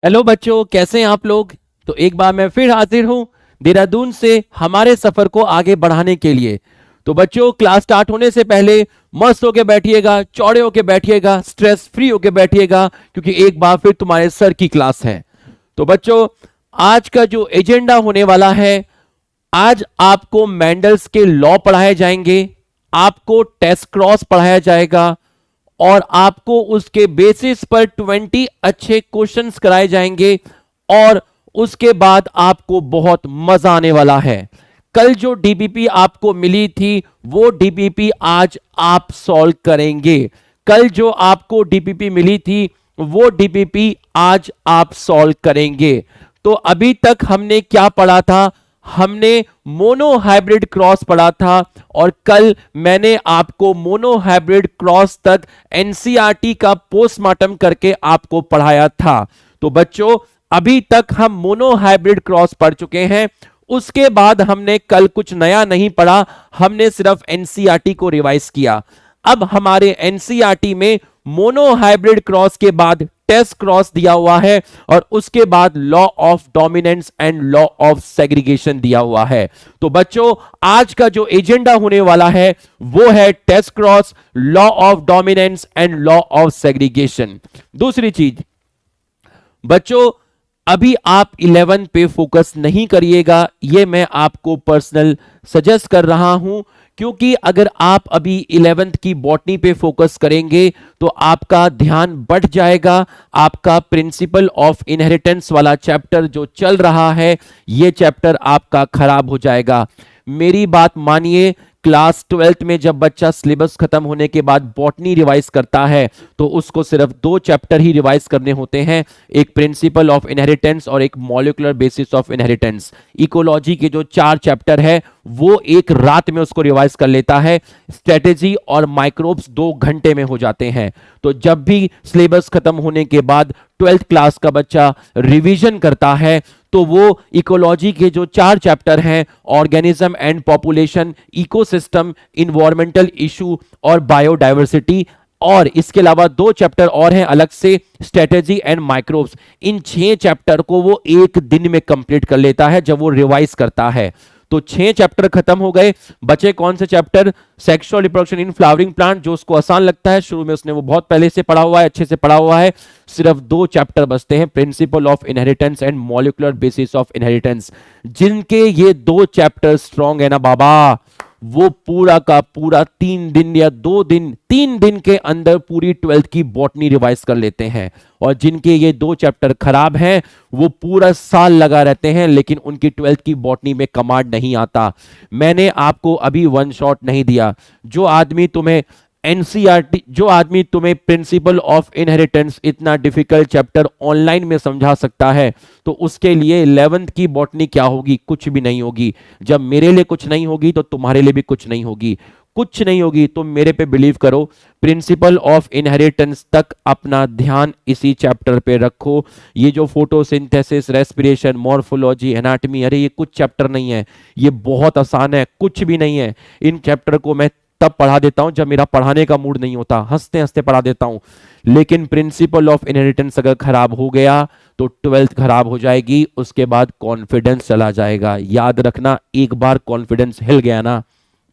Hello बच्चों, कैसे हैं आप लोग। तो एक बार मैं फिर हाजिर हूं देहरादून से हमारे सफर को आगे बढ़ाने के लिए। तो बच्चों, क्लास स्टार्ट होने से पहले मस्त होके बैठिएगा, चौड़े होके बैठिएगा, स्ट्रेस फ्री होके बैठिएगा, क्योंकि एक बार फिर तुम्हारे सर की क्लास है। तो बच्चों, आज का जो एजेंडा होने वाला है, आज आपको मैंडल्स के लॉ पढ़ाए जाएंगे, आपको टेस्ट क्रॉस पढ़ाया जाएगा और आपको उसके बेसिस पर 20 अच्छे क्वेश्चंस कराए जाएंगे और उसके बाद आपको बहुत मजा आने वाला है। कल जो डीबीपी आपको मिली थी वो डीबीपी आज आप सॉल्व करेंगे। कल जो आपको डीबीपी मिली थी वो डीबीपी आज आप सॉल्व करेंगे। तो अभी तक हमने क्या पढ़ा था? हमने मोनो हाइब्रिड क्रॉस पढ़ा था और कल मैंने आपको मोनो हाइब्रिड क्रॉस तक एनसीईआरटी का पोस्टमार्टम करके आपको पढ़ाया था। तो बच्चों, अभी तक हम मोनो हाइब्रिड क्रॉस पढ़ चुके हैं। उसके बाद हमने कल कुछ नया नहीं पढ़ा, हमने सिर्फ एनसीईआरटी को रिवाइज किया। अब हमारे एनसीईआरटी में मोनो हाइब्रिड क्रॉस के बाद टेस्ट क्रॉस दिया हुआ है और उसके बाद law of dominance and law of segregation दिया हुआ है। तो बच्चों, आज का जो एजेंडा होने वाला है वो है test cross, law of dominance and law of segregation. दूसरी चीज बच्चों, अभी आप 11 पे फोकस नहीं करिएगा, ये मैं आपको पर्सनल सजेस्ट कर रहा हूं, क्योंकि अगर आप अभी 11th की बॉटनी पे फोकस करेंगे तो आपका ध्यान बढ़ जाएगा। आपका प्रिंसिपल ऑफ इनहेरिटेंस वाला चैप्टर जो चल रहा है, ये चैप्टर आपका खराब हो जाएगा। मेरी बात मानिए, क्लास 12th में जब बच्चा सिलेबस खत्म होने के बाद बॉटनी रिवाइज करता है तो उसको सिर्फ 2 चैप्टर ही रिवाइज करने होते हैं, एक प्रिंसिपल ऑफ इनहेरिटेंस और एक molecular basis of inheritance. Ecology के जो 4 चैप्टर है वो एक रात में उसको रिवाइज कर लेता है। स्ट्रेटेजी और माइक्रोब्स 2 घंटे में हो जाते हैं। तो जब भी सिलेबस खत्म होने के बाद 12th क्लास का बच्चा रिवीजन करता है तो वो इकोलॉजी के जो 4 चैप्टर हैं, organism and population, ecosystem, environmental issue और बायोडायवर्सिटी, और इसके अलावा 2 चैप्टर और हैं अलग से, strategy and microbes, in 6 chapter को वो एक दिन में कंप्लीट कर लेता है जब वो रिवाइज करता है। तो 6 चैप्टर खत्म हो गए। बचे कौन से chapter? Sexual reproduction in flowering plant, जो उसको आसान लगता है, शुरू में उसने वो बहुत पहले से पढ़ा हुआ है, अच्छे से पढ़ा हुआ है। सिर्फ 2 चैप्टर बचते हैं, principal of inheritance and molecular basis of inheritance. जिनके ये 2 चैप्टर स्ट्रॉन्ग है ना बाबा, वो पूरा का पूरा 3 दिन या 2 दिन, 3 दिन के अंदर पूरी 12th की बॉटनी रिवाइज कर लेते हैं। और जिनके ये 2 चैप्टर खराब हैं वो पूरा साल लगा रहते हैं लेकिन उनकी 12th की बॉटनी में कमांड नहीं आता। मैंने आपको अभी वन शॉट नहीं दिया। जो आदमी तुम्हें एनसीईआरटी, जो आदमी तुम्हें प्रिंसिपल ऑफ इनहेरिटेंस इतना डिफिकल्ट चैप्टर ऑनलाइन में समझा सकता है, तो उसके लिए 11th की बॉटनी क्या होगी? कुछ भी नहीं होगी। जब मेरे लिए कुछ नहीं होगी तो तुम्हारे लिए भी कुछ नहीं होगी। कुछ नहीं होगी। तुम मेरे पे बिलीव करो, प्रिंसिपल ऑफ इनहेरिटेंस तक अपना ध्यान इसी चैप्टर पे रखो। ये जो फोटोसिंथेसिस, रेस्पिरेशन, मॉर्फोलॉजी, एनाटॉमी, अरे ये कुछ चैप्टर नहीं है, ये बहुत आसान है, कुछ भी नहीं है। इन चैप्टर को मैं तब पढ़ा देता हूं जब मेरा पढ़ाने का मूड नहीं होता, हंसते हंसते पढ़ा देता हूं। लेकिन प्रिंसिपल ऑफ इनहेरिटेंस अगर खराब हो गया तो 12th खराब हो जाएगी, उसके बाद कॉन्फिडेंस चला जाएगा। याद रखना, एक बार कॉन्फिडेंस हिल गया ना,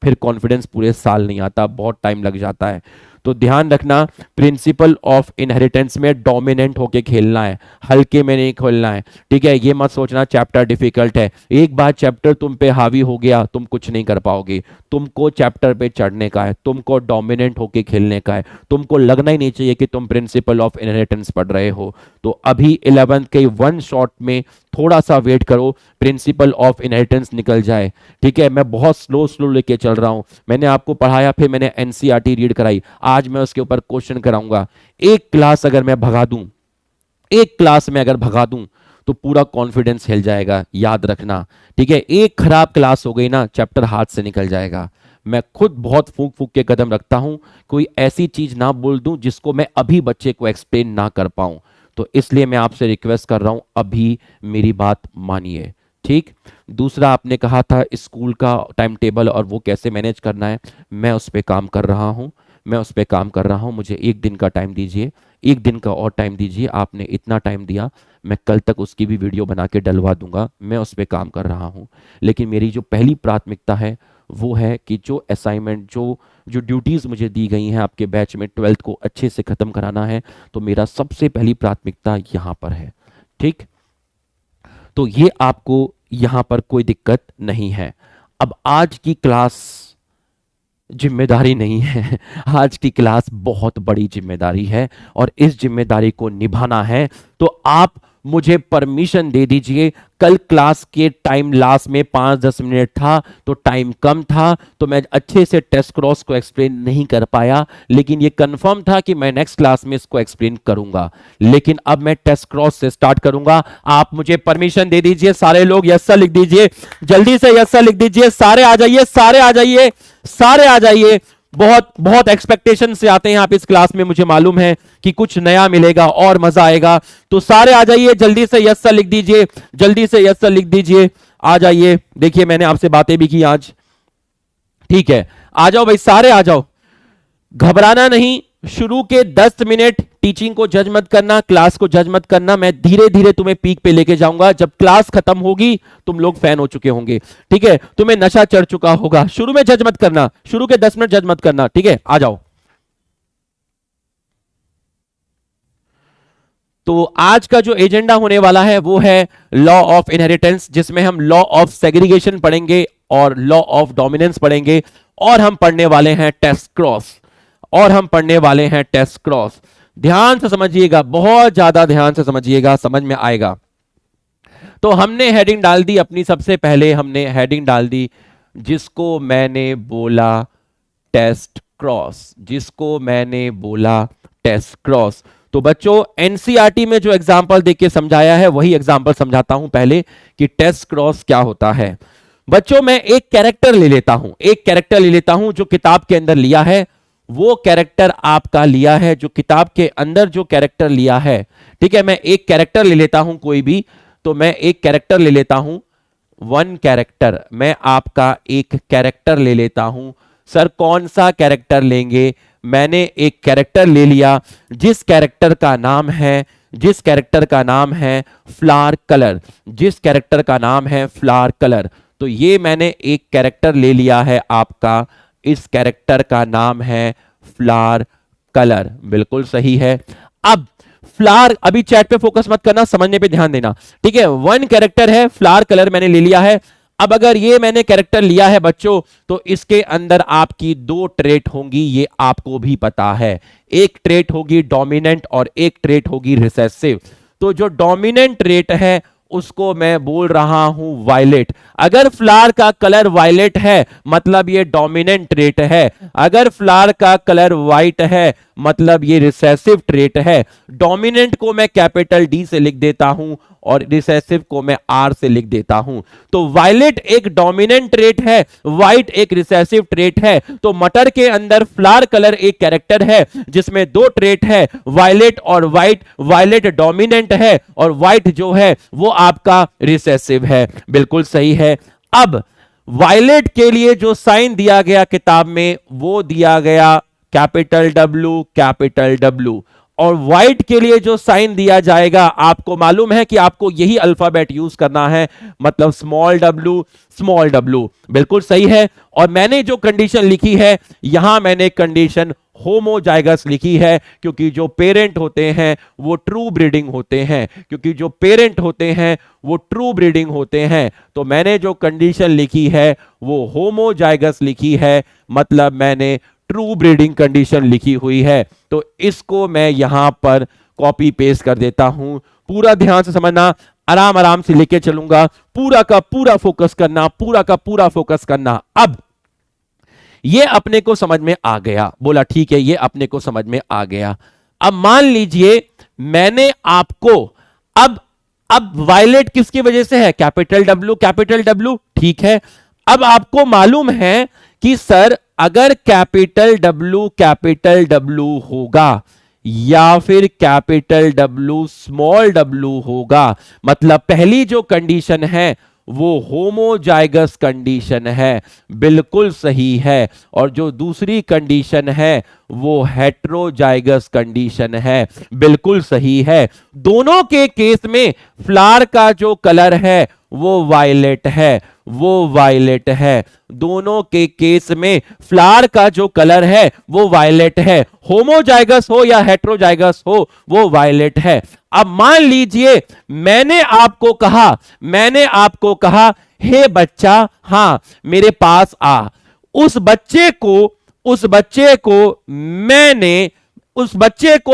फिर कॉन्फिडेंस पूरे साल नहीं आता, बहुत टाइम लग जाता है। तो ध्यान रखना, प्रिंसिपल ऑफ इनहेरिटेंस में डोमिनेंट होके खेलना है, हल्के में नहीं खेलना है, ठीक है। ये मत सोचना चैप्टर डिफिकल्ट है। एक बार चैप्टर तुम पे हावी हो गया तुम कुछ नहीं कर पाओगे। तुमको चैप्टर पे चढ़ने का है, तुमको डोमिनेंट होके खेलने का है। तुमको लगना ही नहीं चाहिए कि तुम प्रिंसिपल ऑफ इनहेरिटेंस पढ़ रहे हो। तो अभी 11th के वन शॉट में थोड़ा सा वेट करो, प्रिंसिपल ऑफ इनहेरिटेंस निकल जाए, ठीक है। मैं बहुत स्लो स्लो लेके चल रहा हूं। मैंने आपको पढ़ाया, फिर मैंने एनसीईआरटी रीड कराई, आज मैं उसके ऊपर क्वेश्चन कराऊंगा। एक क्लास अगर मैं भगा दूं, एक क्लास में अगर भगा दूं तो पूरा कॉन्फिडेंस हिल जाएगा, याद रखना, ठीक है। एक खराब क्लास हो गई ना, चैप्टर हाथ से निकल जाएगा। मैं खुद बहुत फूंक फूंक के कदम रखता हूं, कोई ऐसी चीज ना बोल दूं जिसको मैं अभी बच्चे को एक्सप्लेन ना कर पाऊं। तो इसलिए मैं आपसे रिक्वेस्ट कर रहा हूं, अभी मेरी बात मानिए, ठीक। दूसरा, आपने कहा था स्कूल का टाइम टेबल और वो कैसे मैनेज करना है, मैं उस पर काम कर रहा हूं। मैं उस पर काम कर रहा हूँ, मुझे एक दिन का टाइम दीजिए, एक दिन का और टाइम दीजिए, आपने इतना टाइम दिया, मैं कल तक उसकी भी वीडियो बना के डलवा दूंगा, मैं उस पर काम कर रहा हूँ। लेकिन मेरी जो पहली प्राथमिकता है वो है कि जो असाइनमेंट, जो जो ड्यूटीज़ मुझे दी गई हैं आपके बैच में 12th को अच्छे से ख़त्म कराना है, तो मेरा सबसे पहली प्राथमिकता यहाँ पर है। ठीक, तो ये आपको यहाँ पर कोई दिक्कत नहीं है। अब आज की क्लास जिम्मेदारी नहीं है, आज की क्लास बहुत बड़ी जिम्मेदारी है और इस जिम्मेदारी को निभाना है। तो आप मुझे परमिशन दे दीजिए। कल क्लास के टाइम लास्ट में 5-10 मिनट था तो टाइम कम था, तो मैं अच्छे से टेस्ट क्रॉस को एक्सप्लेन नहीं कर पाया, लेकिन ये कंफर्म था कि मैं नेक्स्ट क्लास में इसको एक्सप्लेन करूंगा। लेकिन अब मैं टेस्ट क्रॉस से स्टार्ट करूंगा। आप मुझे परमिशन दे दीजिए। सारे लोग यस सर लिख दीजिए, जल्दी से यस सर लिख दीजिए। सारे आ जाइए, सारे आ जाइए, सारे आ जाइए। बहुत बहुत एक्सपेक्टेशन से आते हैं आप इस क्लास में, मुझे मालूम है कि कुछ नया मिलेगा और मजा आएगा। तो सारे आ जाइए, जल्दी से यस सर लिख दीजिए, जल्दी से यस सर लिख दीजिए। आ जाइए, देखिए मैंने आपसे बातें भी की आज। ठीक है, आ जाओ भाई, सारे आ जाओ, घबराना नहीं। शुरू के 10 मिनट टीचिंग को जज मत करना, क्लास को जज मत करना। मैं धीरे धीरे तुम्हें पीक पे लेके जाऊंगा। जब क्लास खत्म होगी तुम लोग फैन हो चुके होंगे। ठीक है, तुम्हें नशा चढ़ चुका होगा। शुरू में जज मत करना, शुरू के 10 मिनट जज मत करना। ठीक है, आ जाओ। तो आज का जो एजेंडा होने वाला है वो है लॉ ऑफ इनहेरिटेंस, जिसमें हम लॉ ऑफ सेग्रीगेशन पढ़ेंगे और लॉ ऑफ डोमिनेंस पढ़ेंगे, और हम पढ़ने वाले हैं टेस्ट क्रॉस, और हम पढ़ने वाले हैं टेस्ट क्रॉस। ध्यान से समझिएगा, बहुत ज्यादा ध्यान से समझिएगा, समझ में आएगा। तो हमने हेडिंग डाल दी अपनी, सबसे पहले हमने हेडिंग डाल दी जिसको मैंने बोला टेस्ट क्रॉस, जिसको मैंने बोला टेस्ट क्रॉस। तो बच्चों एनसीईआरटी में जो एग्जाम्पल देके समझाया है वही एग्जाम्पल समझाता हूं पहले कि टेस्ट क्रॉस क्या होता है। बच्चों मैं एक कैरेक्टर ले लेता हूं, एक कैरेक्टर ले लेता हूं जो किताब के अंदर लिया है, वो कैरेक्टर आपका लिया है जो किताब के अंदर जो कैरेक्टर लिया है। ठीक है, मैं एक कैरेक्टर ले लेता हूं कोई भी, तो मैं एक कैरेक्टर ले लेता हूं, वन कैरेक्टर, मैं आपका एक कैरेक्टर ले लेता हूं। सर कौन सा कैरेक्टर लेंगे? मैंने एक कैरेक्टर ले लिया जिस कैरेक्टर का नाम है, जिस कैरेक्टर का नाम है फ्लावर कलर, जिस कैरेक्टर का नाम है फ्लावर कलर। तो ये मैंने एक कैरेक्टर ले लिया है आपका, इस कैरेक्टर का नाम है फ्लावर कलर। बिल्कुल सही है। अब फ्लावर, अभी चैट पे फोकस मत करना, समझने पे ध्यान देना। ठीक है, वन कैरेक्टर है, फ्लावर कलर मैंने ले लिया है। अब अगर ये मैंने कैरेक्टर लिया है बच्चों, तो इसके अंदर आपकी दो ट्रेट होंगी, ये आपको भी पता है। एक ट्रेट होगी डोमिनेंट और एक ट्रेट होगी रिसेसिव। तो जो डोमिनेंट ट्रेट है उसको मैं बोल रहा हूं वायलेट। अगर फ्लावर का कलर वायलेट है मतलब ये डोमिनेंट ट्रेट है, अगर फ्लावर का कलर वाइट है मतलब ये रिसेसिव ट्रेट है। डोमिनेंट को मैं कैपिटल डी से लिख देता हूं और रिसेसिव को मैं आर से लिख देता हूं। तो वायलेट एक डोमिनेंट ट्रेट है, व्हाइट एक रिसेसिव ट्रेट है। तो मटर के अंदर फ्लावर कलर एक कैरेक्टर है जिसमें दो ट्रेट है, वायलेट और व्हाइट। वायलेट डोमिनेंट है और व्हाइट जो है वो आपका रिसेसिव है। बिल्कुल सही है। अब वायलेट के लिए जो साइन दिया गया किताब में वो दिया गया कैपिटल डब्ल्यू, कैपिटल डब्ल्यू, और व्हाइट के लिए जो साइन दिया जाएगा आपको मालूम है कि आपको यही अल्फाबेट यूज करना है, मतलब स्मॉल डब्ल्यू, स्मॉल डब्ल्यू। बिल्कुल सही है। और मैंने जो कंडीशन लिखी है यहां मैंने कंडीशन होमोजाइगस लिखी है, क्योंकि जो पेरेंट होते हैं वो ट्रू ब्रीडिंग होते हैं, क्योंकि जो पेरेंट होते हैं वो ट्रू ब्रीडिंग होते हैं। तो मैंने जो कंडीशन लिखी है वो होमोजाइगस लिखी है, मतलब मैंने ट्रू ब्रीडिंग कंडीशन लिखी हुई है। तो इसको मैं यहां पर कॉपी पेस्ट कर देता हूं। पूरा ध्यान से समझना, आराम आराम से लेके चलूंगा, पूरा का पूरा फोकस करना, पूरा का पूरा फोकस करना। अब ये अपने को समझ में आ गया, बोला ठीक है, ये अपने को समझ में आ गया। अब मान लीजिए मैंने आपको अब वायलेट किसकी वजह से है? कैपिटल डब्ल्यू, कैपिटल डब्ल्यू, ठीक है। अब आपको मालूम है कि सर अगर कैपिटल डब्ल्यू होगा या फिर कैपिटल डब्ल्यू स्मॉल डब्ल्यू होगा, मतलब पहली जो कंडीशन है वो होमोजाइगस कंडीशन है, बिल्कुल सही है। और जो दूसरी कंडीशन है वो हेट्रोजाइगस कंडीशन है, बिल्कुल सही है। दोनों के केस में फ्लावर का जो कलर है वो वायलेट है, वो वायलेट है। दोनों के केस में फ्लावर का जो कलर है वो वायलेट है, होमोजाइगस हो या हेट्रोजाइगस हो वो वायलेट है। अब मान लीजिए मैंने आपको कहा हे बच्चा हां मेरे पास आ। उस बच्चे को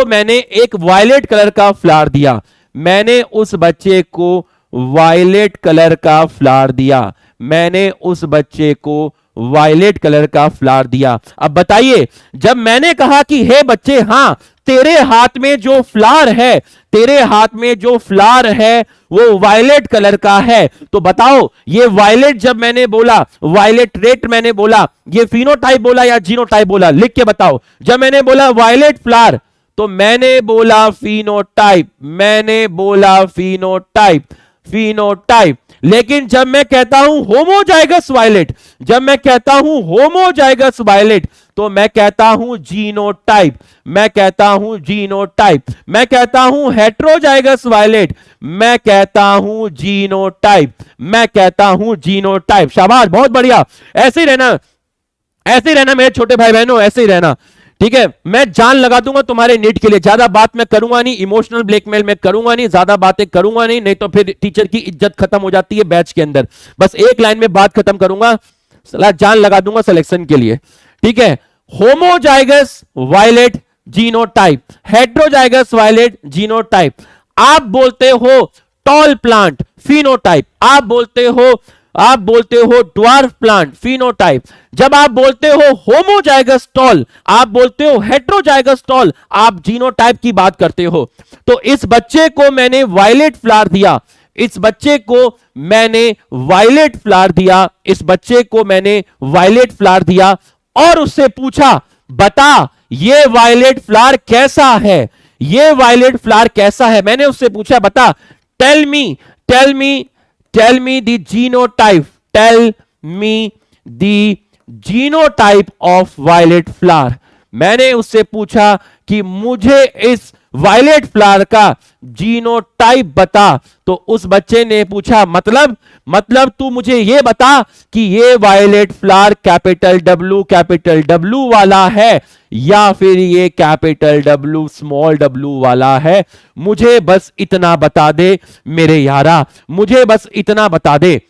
मैंने एक वायलेट कलर का फ्लावर दिया। मैंने उस बच्चे को वायलेट कलर का फ्लावर दिया। मैंने उस बच्चे को वायलेट कलर का फ्लावर दिया। अब बताइए, जब मैंने कहा कि हे बच्चे हां तेरे हाथ में जो फ्लावर है वो वायलेट कलर का है, तो बताओ ये वायलेट जब मैंने बोला, वायलेट रेट मैंने बोला, ये फिनोटाइप बोला या जीनोटाइप बोला? लिख के बताओ। जब मैंने बोला वायलेट फ्लावर तो मैंने बोला फिनोटाइप। लेकिन जब मैं कहता हूं होमोजाइगस वायलेट, तो मैं कहता हूं जीनोटाइप। मैं कहता हूं हेट्रोजाइगस वायलेट, मैं कहता हूं जीनोटाइप। शाबाश, बहुत बढ़िया। ऐसे ही रहना मेरे छोटे भाई बहनों, ऐसे ही रहना, ठीक है। मैं जान लगा दूंगा तुम्हारे नीट के लिए। ज्यादा बात मैं करूंगा नहीं, इमोशनल ब्लैकमेल मैं करूंगा नहीं, ज्यादा बातें करूंगा नहीं तो फिर टीचर की इज्जत खत्म हो जाती है बैच के अंदर। बस एक लाइन में बात खत्म करूंगा, जान लगा दूंगा सिलेक्शन के लिए, ठीक है। Homozygous violet genotype, heterozygous violet genotype. आप बोलते हो टॉल प्लांट फिनोटाइप, आप बोलते हो ड्वार्फ प्लांट फिनोटाइप। जब आप बोलते हो होमोजाइगस टॉल, आप बोलते हो हेट्रोजाइगस टॉल, आप जीनोटाइप की बात करते हो। तो इस बच्चे को मैंने वायलेट फ्लावर दिया, और उससे पूछा बता ये वायलेट फ्लावर कैसा है। मैंने उससे पूछा बता, tell me the genotype of violet flower. मैंने उससे पूछा कि मुझे इस वायलेट फ्लावर का जीनोटाइप बता। तो उस बच्चे ने पूछा मतलब तू मुझे ये बता कि ये वायलेट फ्लावर कैपिटल डब्ल्यू वाला है या फिर ये कैपिटल डब्ल्यू स्मॉल डब्ल्यू वाला है। मुझे बस इतना बता दे मेरे यारा, मुझे बस इतना बता दे।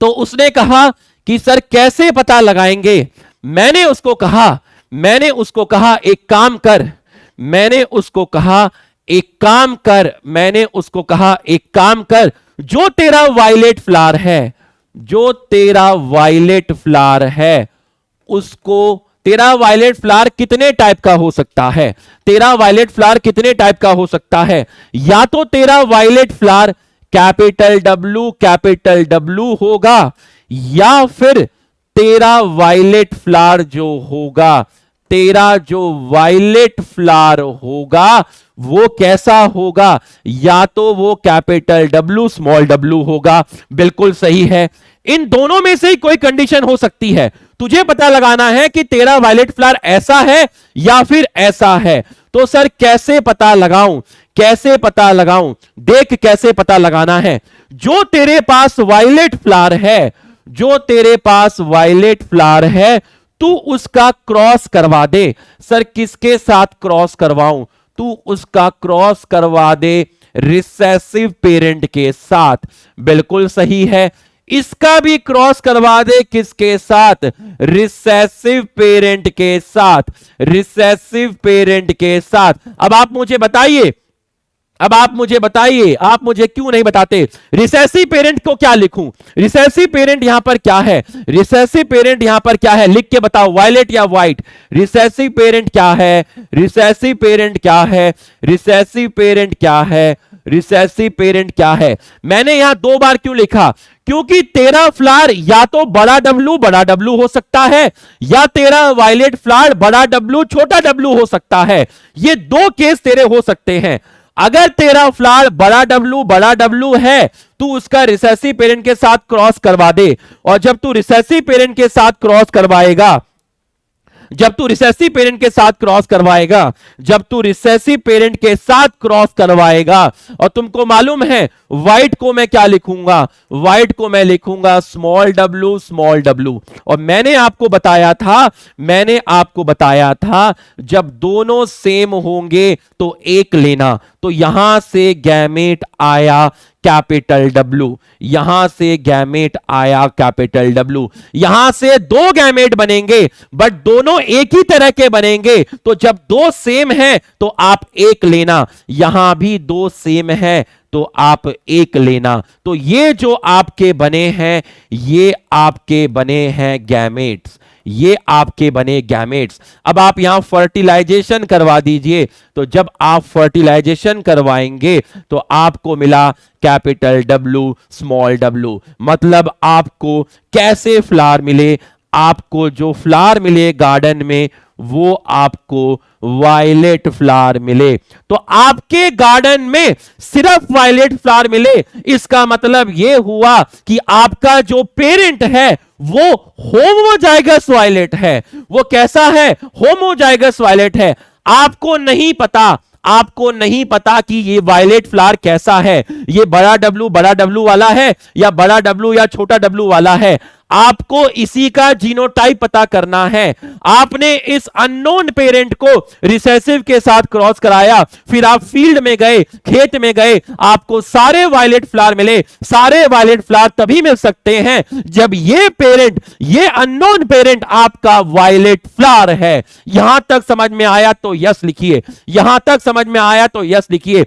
तो उसने कहा कि सर कैसे पता लगाएंगे। मैंने उसको कहा एक काम कर, जो तेरा वायलेट फ्लावर है उसको, तेरा वायलेट फ्लावर कितने टाइप का हो सकता है? या तो तेरा वायलेट फ्लावर कैपिटल डब्ल्यू होगा, या फिर तेरा वायलेट फ्लावर होगा वो कैसा होगा? या तो वो कैपिटल डब्ल्यू स्मॉल डब्ल्यू होगा। बिल्कुल सही है। इन दोनों में से ही कोई कंडीशन हो सकती है। तुझे पता लगाना है कि तेरा वायलेट फ्लावर ऐसा है या फिर ऐसा है। तो सर कैसे पता लगाऊं? देख कैसे पता लगाना है। जो तेरे पास वायलेट फ्लावर है तू उसका क्रॉस करवा दे। सर किसके साथ क्रॉस करवाऊं? तू उसका क्रॉस करवा दे रिसेसिव पेरेंट के साथ। बिल्कुल सही है। इसका भी क्रॉस करवा दे किसके साथ? रिसेसिव पेरेंट के साथ। अब आप मुझे क्यों नहीं बताते रिसेसिव पेरेंट को क्या लिखूं? रिसेसिव पेरेंट यहां पर क्या है? लिख के बताओ, वायलेट या व्हाइट? रिसेसिव पेरेंट क्या है? मैंने यहां 2 बार क्यों लिखा? क्योंकि तेरा फ्लावर या तो बड़ा डब्ल्यू हो सकता है, या तेरा वायलेट फ्लावर बड़ा डब्ल्यू छोटा डब्ल्यू हो सकता है। ये 2 केस तेरे हो सकते हैं। अगर तेरा फ्लावर बड़ा डब्लू है, तू उसका रिसेसिव पेरेंट के साथ क्रॉस करवा दे, और जब तू रिसेसिव पेरेंट के साथ क्रॉस करवाएगा, जब तू रिसेसिव पेरेंट के साथ क्रॉस करवाएगा, जब तू रिसेसिव पेरेंट के साथ क्रॉस करवाएगा, और तुमको मालूम है व्हाइट को मैं क्या लिखूंगा, व्हाइट को मैं लिखूंगा स्मॉल डब्लू। और मैंने आपको बताया था जब दोनों सेम होंगे तो एक लेना। तो यहां से गैमेट आया कैपिटल डब्लू, यहां से गैमेट आया कैपिटल डब्लू। यहां से दो गैमेट बनेंगे बट दोनों एक ही तरह के बनेंगे, तो जब दो सेम हैं तो आप एक लेना, यहां भी दो सेम है तो आप एक लेना। तो ये जो आपके बने हैं, ये आपके बने हैं गैमेट्स, ये आपके बने गैमेट्स। अब आप यहां फर्टिलाइजेशन करवा दीजिए, तो जब आप फर्टिलाइजेशन करवाएंगे तो आपको मिला कैपिटल डब्लू स्मॉल डब्लू। मतलब आपको कैसे फ्लावर मिले, आपको जो फ्लावर मिले गार्डन में वो आपको वायलेट फ्लावर मिले। तो आपके गार्डन में सिर्फ वायलेट फ्लावर मिले, इसका मतलब यह हुआ कि आपका जो पेरेंट है वो होमोजाइगस वायलेट है। वो कैसा है? होमोजाइगस वायलेट है। आपको नहीं पता कि ये वायलेट फ्लावर कैसा है, ये बड़ा डब्लू वाला है या बड़ा डब्लू या छोटा डब्लू वाला है। आपको इसी का जीनोटाइप पता करना है। आपने इस अननोन पेरेंट को रिसेसिव के साथ क्रॉस कराया, फिर आप फील्ड में गए, खेत में गए, आपको सारे वायलेट फ्लावर मिले। सारे वायलेट फ्लावर तभी मिल सकते हैं जब ये अननोन पेरेंट आपका वायलेट फ्लावर है। यहां तक समझ में आया तो यस लिखिए, यहां तक समझ में आया तो यस लिखिए।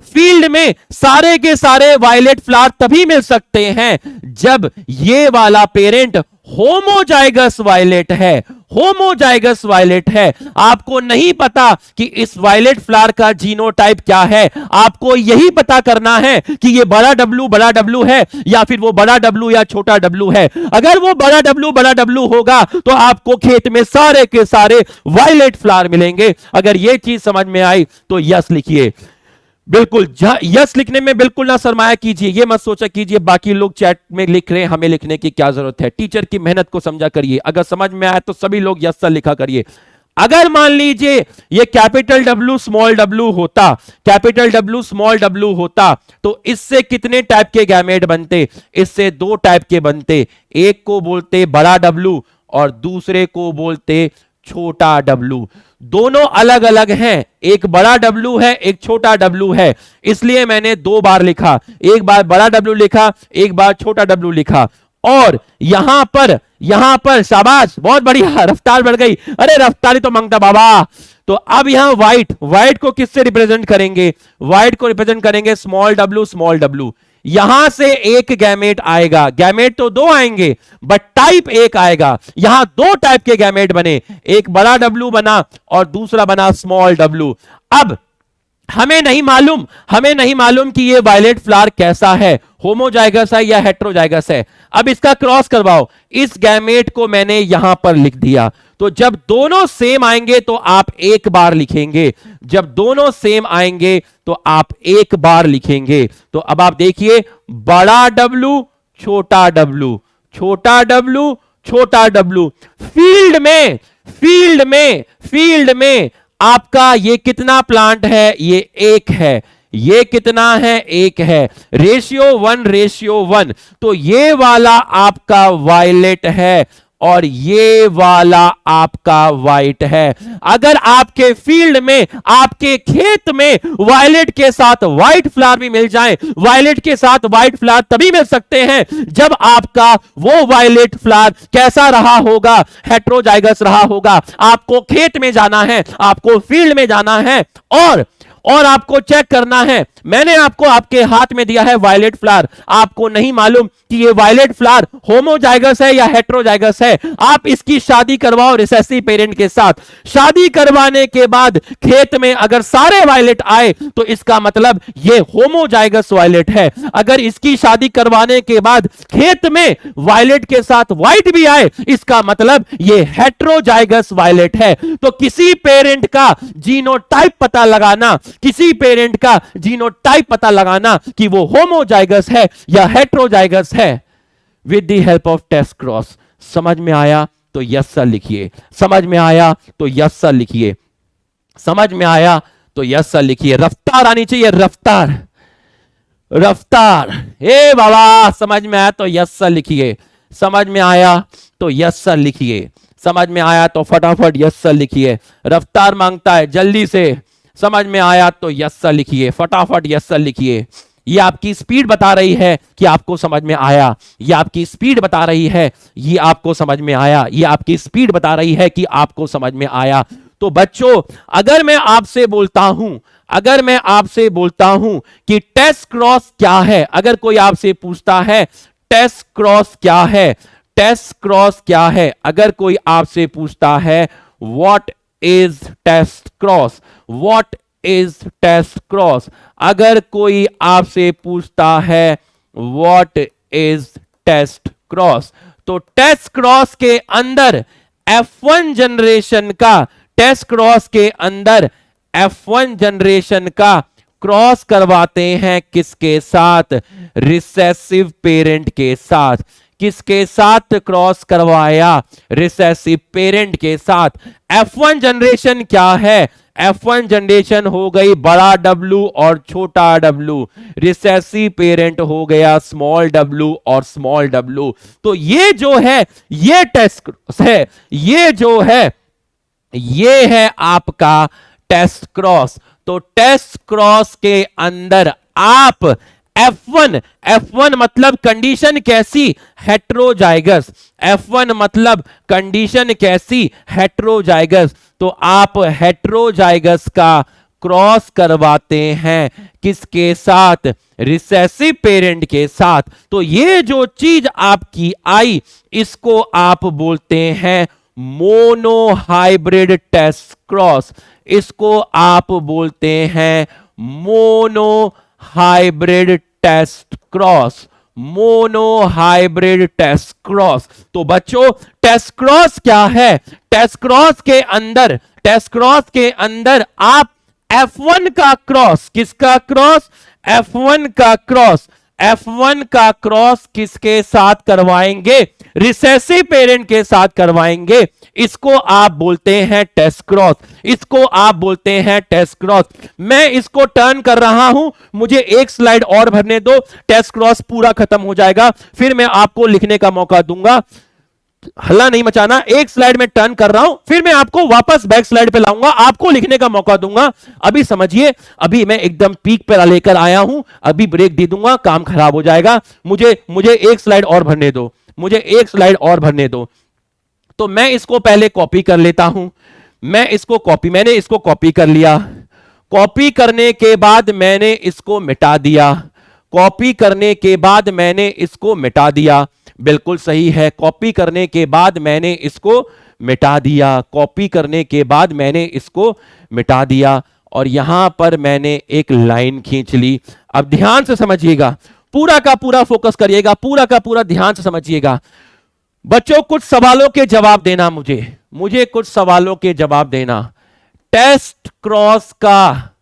फील्ड में सारे के सारे वायलेट फ्लावर तभी मिल सकते हैं जब ये वाला पेरेंट होमोजाइगस वायलेट है, होमोजाइगस वायलेट है। आपको नहीं पता कि इस वायलेट फ्लावर का जीनोटाइप क्या है, आपको यही पता करना है कि ये बड़ा डब्लू है या फिर वो बड़ा डब्लू या छोटा डब्लू है। अगर वो बड़ा डब्लू होगा तो आपको खेत में सारे के सारे वायलेट फ्लावर मिलेंगे। अगर ये चीज समझ में आई तो यस लिखिए। बिल्कुल यस लिखने में बिल्कुल ना शर्माया कीजिए, ये मत सोचा कीजिए बाकी लोग चैट में लिख रहे हैं हमें लिखने की क्या जरूरत है। टीचर की मेहनत को समझा करिए। अगर समझ में आया तो सभी लोग यस सर लिखा करिए। अगर मान लीजिए ये कैपिटल डब्लू स्मॉल डब्लू होता, कैपिटल डब्लू स्मॉल डब्लू होता, तो इससे कितने टाइप के गैमेट बनते? इससे दो टाइप के बनते। एक को बोलते बड़ा डब्लू और दूसरे को बोलते छोटा डब्लू। दोनों अलग अलग हैं, एक बड़ा डब्लू है एक छोटा डब्लू है, इसलिए मैंने दो बार लिखा, एक बार बड़ा डब्लू लिखा, एक बार छोटा डब्लू लिखा। और यहां पर शाबाश, बहुत बढ़िया, रफ्तार बढ़ गई। अरे रफ्तारी तो मांगता बाबा। तो अब यहां व्हाइट को किससे रिप्रेजेंट करेंगे? व्हाइट को रिप्रेजेंट करेंगे स्मॉल डब्लू। यहां से एक गैमेट आएगा, गैमेट तो दो आएंगे बट टाइप एक आएगा। यहां दो टाइप के गैमेट बने, एक बड़ा डब्लू बना और दूसरा बना स्मॉल डब्लू। अब हमें नहीं मालूम कि ये वायलेट फ्लावर कैसा है, होमोजाइगस है या हेट्रोजाइगस है। अब इसका क्रॉस करवाओ। इस गैमेट को मैंने यहां पर लिख दिया, तो जब दोनों सेम आएंगे तो आप एक बार लिखेंगे, जब दोनों सेम आएंगे तो आप एक बार लिखेंगे। तो अब आप देखिए बड़ा डब्लू छोटा डब्लू, छोटा डब्लू छोटा डब्लू। फील्ड में आपका ये कितना प्लांट है? ये एक है। ये कितना है? एक है। रेशियो 1:1। तो ये वाला आपका वायलेट है और ये वाला आपका वाइट है। अगर आपके फील्ड में, आपके खेत में वायलेट के साथ वाइट फ्लावर भी मिल जाए, वायलेट के साथ वाइट फ्लावर तभी मिल सकते हैं जब आपका वो वायलेट फ्लावर कैसा रहा होगा? हेट्रोजाइगस रहा होगा। आपको खेत में जाना है, आपको फील्ड में जाना है और आपको चेक करना है। मैंने आपको आपके हाथ में दिया है वायलेट फ्लावर, आपको नहीं मालूम कि ये वायलेट फ्लावर होमोजाइगस है या हेट्रोजाइगस है। आप इसकी शादी करवाओ रिसेसिव पेरेंट के साथ। शादी करवाने के बाद खेत में अगर सारे वायलेट आए तो इसका मतलब ये होमोजाइगस वायलेट है। अगर इसकी शादी करवाने के बाद खेत में वायलेट के साथ व्हाइट भी आए, इसका मतलब ये हेट्रोजाइगस वायलेट है। तो किसी पेरेंट का जीनोटाइप पता लगाना, किसी पेरेंट का जीनोटाइप पता लगाना कि वो होमोजाइगस है या हेट्रोजाइगस है with the help of test cross. समझ में आया तो यस सर लिखिए, समझ में आया तो यस सर लिखिए, समझ में आया तो यस सर लिखिए। रफ्तार आनी चाहिए, रफ्तार, रफ्तार। ए बाबा समझ में आया तो यस सर लिखिए, समझ में आया तो यस सर लिखिए, समझ में आया तो फटाफट यस सर लिखिए। रफ्तार मांगता है जल्दी से, समझ में आया तो यस सर लिखिए, फटाफट यस सर लिखिए। ये आपकी स्पीड बता रही है कि आपको समझ में आया, ये आपकी स्पीड बता रही है, ये आपको समझ में आया, ये आपकी स्पीड बता रही है कि आपको समझ में आया। तो बच्चों अगर मैं आपसे बोलता हूं, अगर मैं आपसे बोलता हूं कि टेस्ट क्रॉस क्या है, अगर कोई आपसे पूछता है टेस्ट क्रॉस क्या है, टेस्ट क्रॉस क्या है, अगर कोई आपसे पूछता है what is test cross, what is test cross, अगर कोई आपसे पूछता है व्हाट इज टेस्ट क्रॉस, तो टेस्ट क्रॉस के अंदर F1 जनरेशन का, टेस्ट क्रॉस के अंदर F1 जनरेशन का क्रॉस करवाते हैं किसके साथ, रिसेसिव पेरेंट के साथ। किसके साथ क्रॉस करवाया, रिसेसिव पेरेंट के साथ। F1 जनरेशन क्या है, F1 जनरेशन हो गई बड़ा W और छोटा W, रिसेसिव पेरेंट हो गया स्मॉल w और स्मॉल w। तो ये जो है ये टेस्ट है, ये जो है ये है आपका टेस्ट क्रॉस। तो टेस्ट क्रॉस के अंदर आप F1, F1 मतलब कंडीशन कैसी, हेट्रोजाइगस। F1 मतलब कंडीशन कैसी, हेट्रोजाइगस। तो आप हेट्रोजाइगस का क्रॉस करवाते हैं किसके साथ, रिसेसिव पेरेंट के साथ। तो ये जो चीज आपकी आई इसको आप बोलते हैं मोनोहाइब्रिड टेस्ट क्रॉस, इसको आप बोलते हैं monohybrid test cross, monohybrid test cross. तो बच्चों टेस्ट क्रॉस क्या है, टेस्ट क्रॉस के अंदर, टेस्ट क्रॉस के अंदर आप F1 का क्रॉस, किसका क्रॉस, F1 का क्रॉस, F1 का क्रॉस किसके साथ करवाएंगे, रिसेसिव पेरेंट के साथ करवाएंगे। इसको आप बोलते हैं टेस्ट क्रॉस, इसको आप बोलते हैं टेस्ट क्रॉस। मैं इसको टर्न कर रहा हूं, मुझे एक स्लाइड और भरने दो, टेस्ट क्रॉस पूरा खत्म हो जाएगा, फिर मैं आपको लिखने का मौका दूंगा। हल्ला नहीं मचाना, एक स्लाइड में टर्न कर रहा हूं, फिर मैं आपको वापस बैक स्लाइड पे लाऊंगा, आपको लिखने का मौका दूंगा। अभी समझिए, अभी मैं एकदम पीक पे लेकर आया हूं, अभी ब्रेक दे दूंगा, काम खराब हो जाएगा। मुझे एक स्लाइड और भरने दो, मुझे एक स्लाइड और भरने दो। तो मैं इसको पहले कॉपी कर लेता हूं, मैं इसको कॉपी, मैंने इसको कॉपी कर लिया, कॉपी करने के बाद मैंने इसको मिटा दिया, कॉपी करने के बाद मैंने इसको मिटा दिया। बिल्कुल सही है, कॉपी करने के बाद मैंने इसको मिटा दिया, कॉपी करने के बाद मैंने इसको मिटा दिया और यहां पर मैंने एक लाइन खींच ली। अब ध्यान से समझिएगा, पूरा का पूरा फोकस करिएगा, पूरा का पूरा ध्यान से समझिएगा। बच्चों कुछ सवालों के जवाब देना, मुझे कुछ सवालों के जवाब देना। टेस्ट क्रॉस का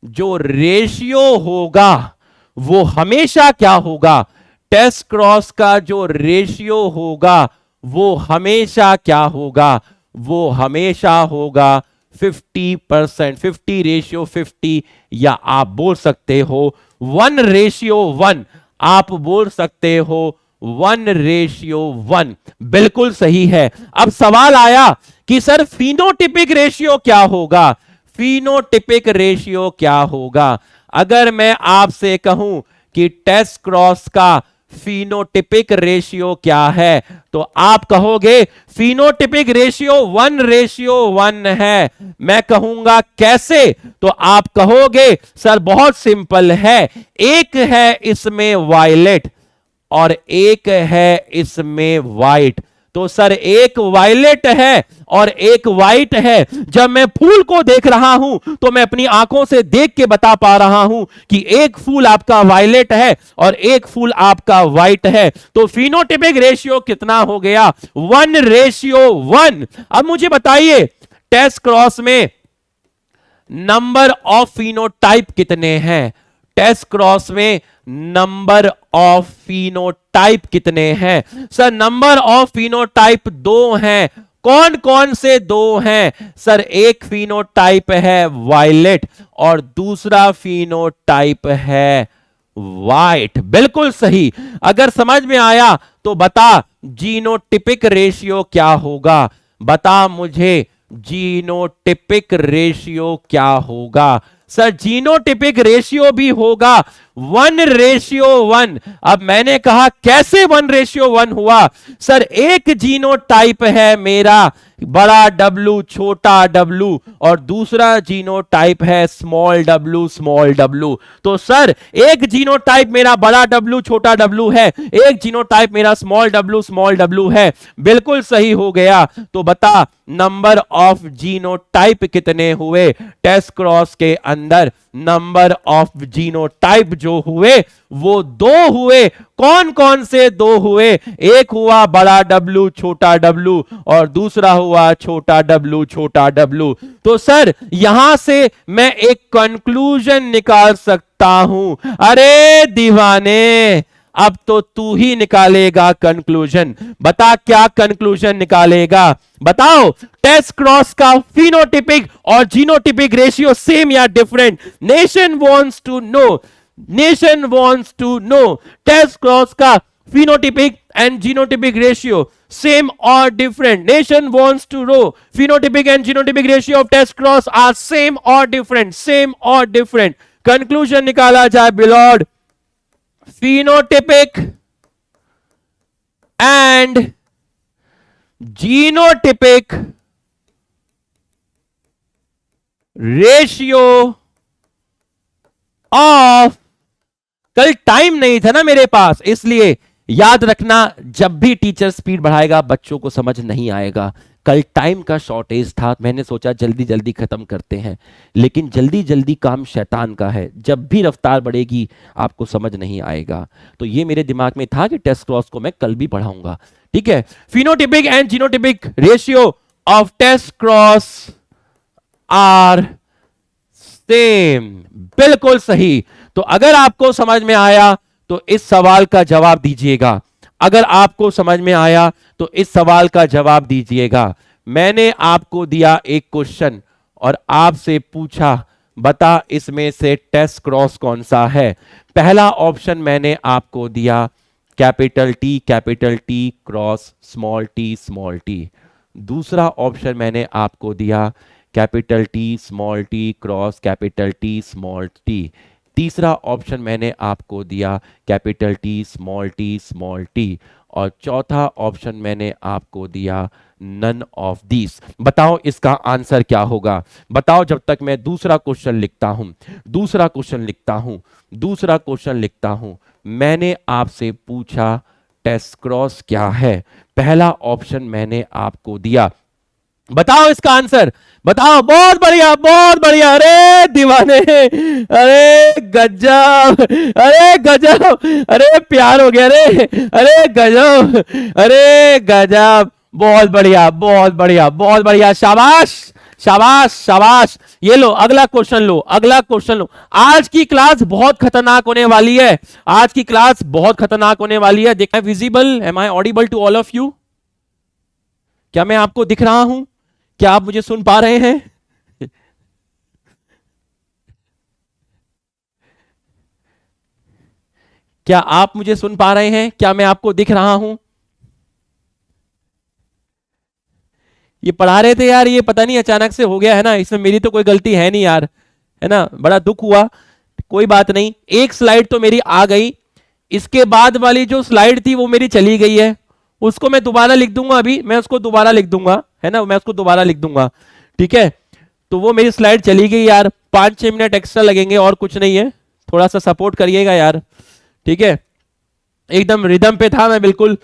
जो रेशियो होगा वो हमेशा क्या होगा, टेस्ट क्रॉस का जो रेशियो होगा वो हमेशा क्या होगा, वो हमेशा होगा 50%, 50 रेशियो 50, या आप बोल सकते हो 1:1, आप बोल सकते हो 1:1। बिल्कुल सही है। अब सवाल आया कि सर फिनोटिपिक रेशियो क्या होगा, फिनोटिपिक रेशियो क्या होगा। अगर मैं आपसे कहूं कि टेस्ट क्रॉस का फिनोटिपिक रेशियो क्या है, तो आप कहोगे फिनोटिपिक रेशियो 1:1 है। मैं कहूंगा कैसे, तो आप कहोगे सर बहुत सिंपल है, एक है इसमें वायलेट और एक है इसमें व्हाइट। तो सर एक वायलेट है और एक व्हाइट है। जब मैं फूल को देख रहा हूं तो मैं अपनी आंखों से देख के बता पा रहा हूं कि एक फूल आपका वायलेट है और एक फूल आपका व्हाइट है। तो फिनोटिपिक रेशियो कितना हो गया, 1:1। अब मुझे बताइए टेस्ट क्रॉस में नंबर ऑफ फिनोटाइप कितने हैं? टेस्ट क्रॉस में नंबर ऑफ फिनोटाइप कितने हैं? सर नंबर ऑफ फिनोटाइप 2 हैं। कौन कौन से 2 हैं? सर एक फिनोटाइप है वायलेट और दूसरा फिनोटाइप है वाइट। बिल्कुल सही। अगर समझ में आया तो बता जीनोटिपिक रेशियो क्या होगा? बता मुझे जीनोटिपिक रेशियो क्या होगा? सर जीनोटिपिक रेशियो भी होगा 1:1। अब मैंने कहा कैसे 1:1 हुआ? सर एक जीनोटाइप है मेरा बड़ा डब्लू छोटा डब्लू और दूसरा जीनोटाइप है स्मॉल डब्लू। तो सर एक जीनोटाइप मेरा बड़ा डब्लू छोटा डब्लू है, एक जीनोटाइप मेरा स्मॉल डब्लू है। बिल्कुल सही हो गया। तो बता नंबर ऑफ जीनोटाइप कितने हुए टेस्ट क्रॉस के अंदर? नंबर ऑफ जीनोटाइप जो हुए वो 2 हुए। कौन कौन से 2 हुए? एक हुआ बड़ा डब्लू छोटा डब्लू और दूसरा हुआ छोटा डब्लू। तो सर यहां से मैं एक कंक्लूजन निकाल सकता हूं। अरे दीवाने अब तो तू ही निकालेगा कंक्लूजन। बता क्या कंक्लूजन निकालेगा? बताओ टेस्ट क्रॉस का फिनोटिपिक और जीनोटिपिक रेशियो सेम या different? Nation wants to know test cross का phenotypic and genotypic ratio same or different? Nation wants to know phenotypic and genotypic ratio of test cross are same or different? Conclusion निकाला जाए बिलॉर्ड। phenotypic and genotypic ratio of, कल time नहीं था ना मेरे पास, इसलिए याद रखना जब भी टीचर स्पीड बढ़ाएगा बच्चों को समझ नहीं आएगा। कल टाइम का शॉर्टेज था, मैंने सोचा जल्दी जल्दी खत्म करते हैं, लेकिन जल्दी जल्दी काम शैतान का है। जब भी रफ्तार बढ़ेगी आपको समझ नहीं आएगा। तो ये मेरे दिमाग में था कि टेस्ट क्रॉस को मैं कल भी पढ़ाऊंगा। ठीक है, phenotypic and genotypic ratio of test cross are same. बिल्कुल सही। तो अगर आपको समझ में आया तो इस सवाल का जवाब दीजिएगा। अगर आपको समझ में आया तो इस सवाल का जवाब दीजिएगा। मैंने आपको दिया एक क्वेश्चन और आपसे पूछा बता इसमें से टेस्ट क्रॉस कौन सा है। पहला ऑप्शन मैंने आपको दिया capital T cross small T. दूसरा ऑप्शन मैंने आपको दिया capital T cross capital T small T. तीसरा ऑप्शन मैंने आपको दिया कैपिटल टी और चौथा ऑप्शन मैंने आपको दिया नन ऑफ दिस। बताओ इसका आंसर क्या होगा? बताओ जब तक मैं दूसरा क्वेश्चन लिखता हूं। मैंने आपसे पूछा टेस्ट क्रॉस क्या है। पहला ऑप्शन मैंने आपको दिया, बताओ इसका आंसर, बताओ। बहुत बढ़िया। अरे दीवाने, अरे गजब, अरे प्यार हो गया रे, अरे गजब। बहुत बढ़िया। शाबाश। ये लो अगला क्वेश्चन लो। आज की क्लास बहुत खतरनाक होने वाली है। देखना visible, am I audible to all of you? क्या मैं आपको दिख रहा हूं? क्या आप मुझे सुन पा रहे हैं? क्या आप मुझे सुन पा रहे हैं? क्या मैं आपको दिख रहा हूं? ये पढ़ा रहे थे यार, ये पता नहीं अचानक से हो गया है ना, इसमें मेरी तो कोई गलती है नहीं यार, है ना। बड़ा दुख हुआ, कोई बात नहीं। एक स्लाइड तो मेरी आ गई, इसके बाद वाली जो स्लाइड थी वो मेरी चली गई है। उसको मैं दोबारा लिख दूंगा, अभी मैं उसको दोबारा लिख दूंगा, है ना, मैं उसको दोबारा लिख दूंगा। ठीक है, तो वो मेरी स्लाइड चली गई यार। 5-6 मिनट एक्स्ट्रा लगेंगे और कुछ नहीं है, थोड़ा सा सपोर्ट करिएगा यार। ठीक है, एकदम रिदम पे था मैं बिल्कुल।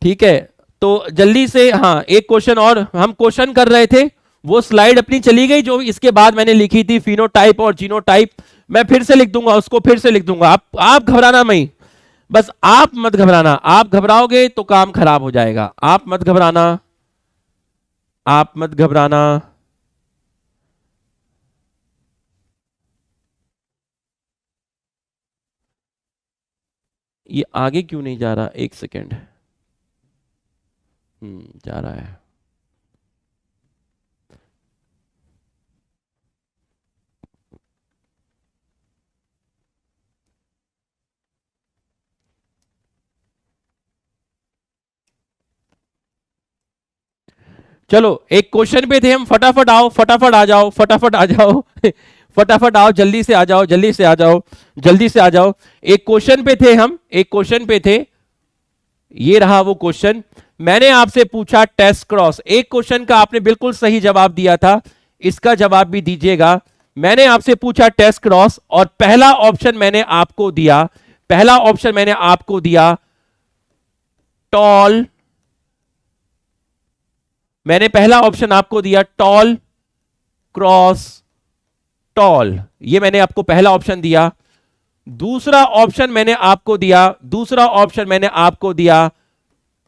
ठीक है, तो जल्दी से, हाँ एक क्वेश्चन और हम क्वेश्चन कर रहे थे, वो स्लाइड अपनी चली गई जो इसके बाद मैंने लिखी थी फिनोटाइप और जीनोटाइप। मैं फिर से लिख दूंगा उसको, फिर से लिख दूंगा। आप घबराना नहीं, बस आप मत घबराना। आप घबराओगे तो काम खराब हो जाएगा। आप मत घबराना। ये आगे क्यों नहीं जा रहा, एक सेकेंड। जा रहा है। चलो एक क्वेश्चन पे थे हम, फटाफट आओ, फटाफट आ जाओ, फटाफट आ जाओ फटाफट आओ, जल्दी से आ जाओ, जल्दी से आ जाओ, जल्दी से आ जाओ। एक क्वेश्चन पे थे हम, एक क्वेश्चन पे थे, ये रहा वो क्वेश्चन। मैंने आपसे पूछा टेस्ट क्रॉस, एक क्वेश्चन का आपने बिल्कुल सही जवाब दिया था, इसका जवाब भी दीजिएगा। मैंने आपसे पूछा टेस्ट क्रॉस और पहला ऑप्शन मैंने आपको दिया, पहला ऑप्शन मैंने आपको दिया टॉल, मैंने पहला ऑप्शन आपको दिया टॉल क्रॉस टॉल, ये मैंने आपको पहला ऑप्शन दिया। दूसरा ऑप्शन मैंने आपको दिया, दूसरा ऑप्शन मैंने आपको दिया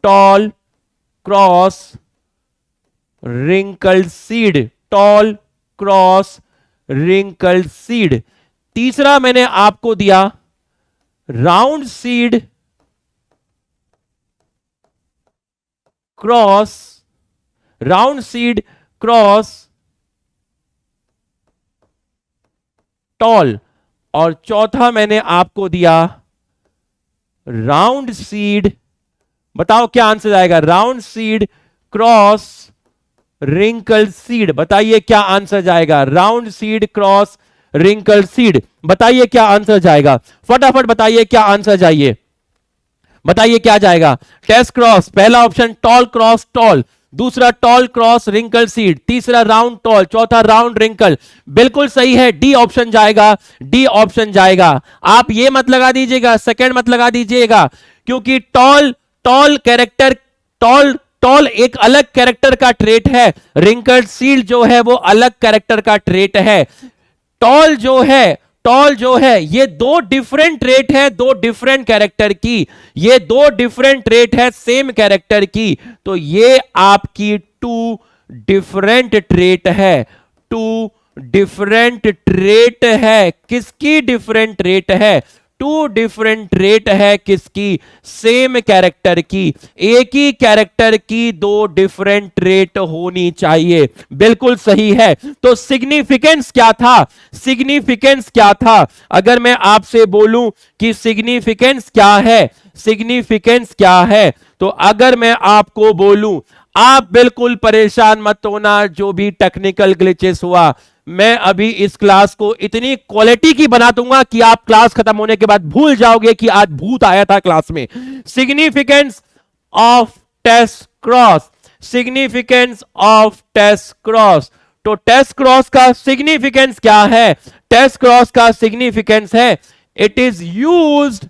tall cross wrinkled seed, tall cross wrinkled seed. तीसरा मैंने आपको दिया round seed cross, round seed cross tall, और चौथा मैंने आपको दिया राउंड सीड, बताओ क्या आंसर आएगा, round seed cross wrinkle seed, बताइए क्या आंसर जाएगा, round seed cross wrinkle seed, बताइए क्या आंसर जाएगा, फटाफट बताइए क्या आंसर जाइए, बताइए क्या जाएगा। टेस्ट क्रॉस, पहला ऑप्शन टॉल क्रॉस टॉल, दूसरा टॉल क्रॉस रिंकल सीड, तीसरा राउंड टॉल, चौथा राउंड रिंकल। बिल्कुल सही है, डी ऑप्शन जाएगा, डी ऑप्शन जाएगा। आप ये मत लगा दीजिएगा, सेकंड मत लगा दीजिएगा, क्योंकि tall, tall character, tall, tall एक अलग कैरेक्टर का ट्रेट है, रिंकल सीड जो है वो अलग कैरेक्टर का ट्रेट है। टॉल जो है, टॉल जो है, ये दो डिफरेंट ट्रेट है, दो डिफरेंट कैरेक्टर की, ये दो डिफरेंट ट्रेट है सेम कैरेक्टर की, तो ये आपकी टू डिफरेंट ट्रेट है, टू डिफरेंट ट्रेट है, किसकी डिफरेंट ट्रेट है, टू डिफरेंट ट्रेट है किसकी, सेम कैरेक्टर की, एक ही कैरेक्टर की दो डिफरेंट ट्रेट होनी चाहिए, बिल्कुल सही है। तो सिग्निफिकेंस क्या था, सिग्निफिकेंस क्या था, अगर मैं आपसे बोलूं कि सिग्निफिकेंस क्या है, सिग्निफिकेंस क्या है, तो अगर मैं आपको बोलूं, आप बिल्कुल परेशान मत होना, जो भी टेक्निकल ग्लिचेस हुआ, मैं अभी इस क्लास को इतनी क्वालिटी की बना दूंगा कि आप क्लास खत्म होने के बाद भूल जाओगे कि आज भूत आया था क्लास में। Significance of test cross, significance of test cross, तो टेस्ट क्रॉस का सिग्निफिकेंस क्या है, टेस्ट क्रॉस का सिग्निफिकेंस है it is used,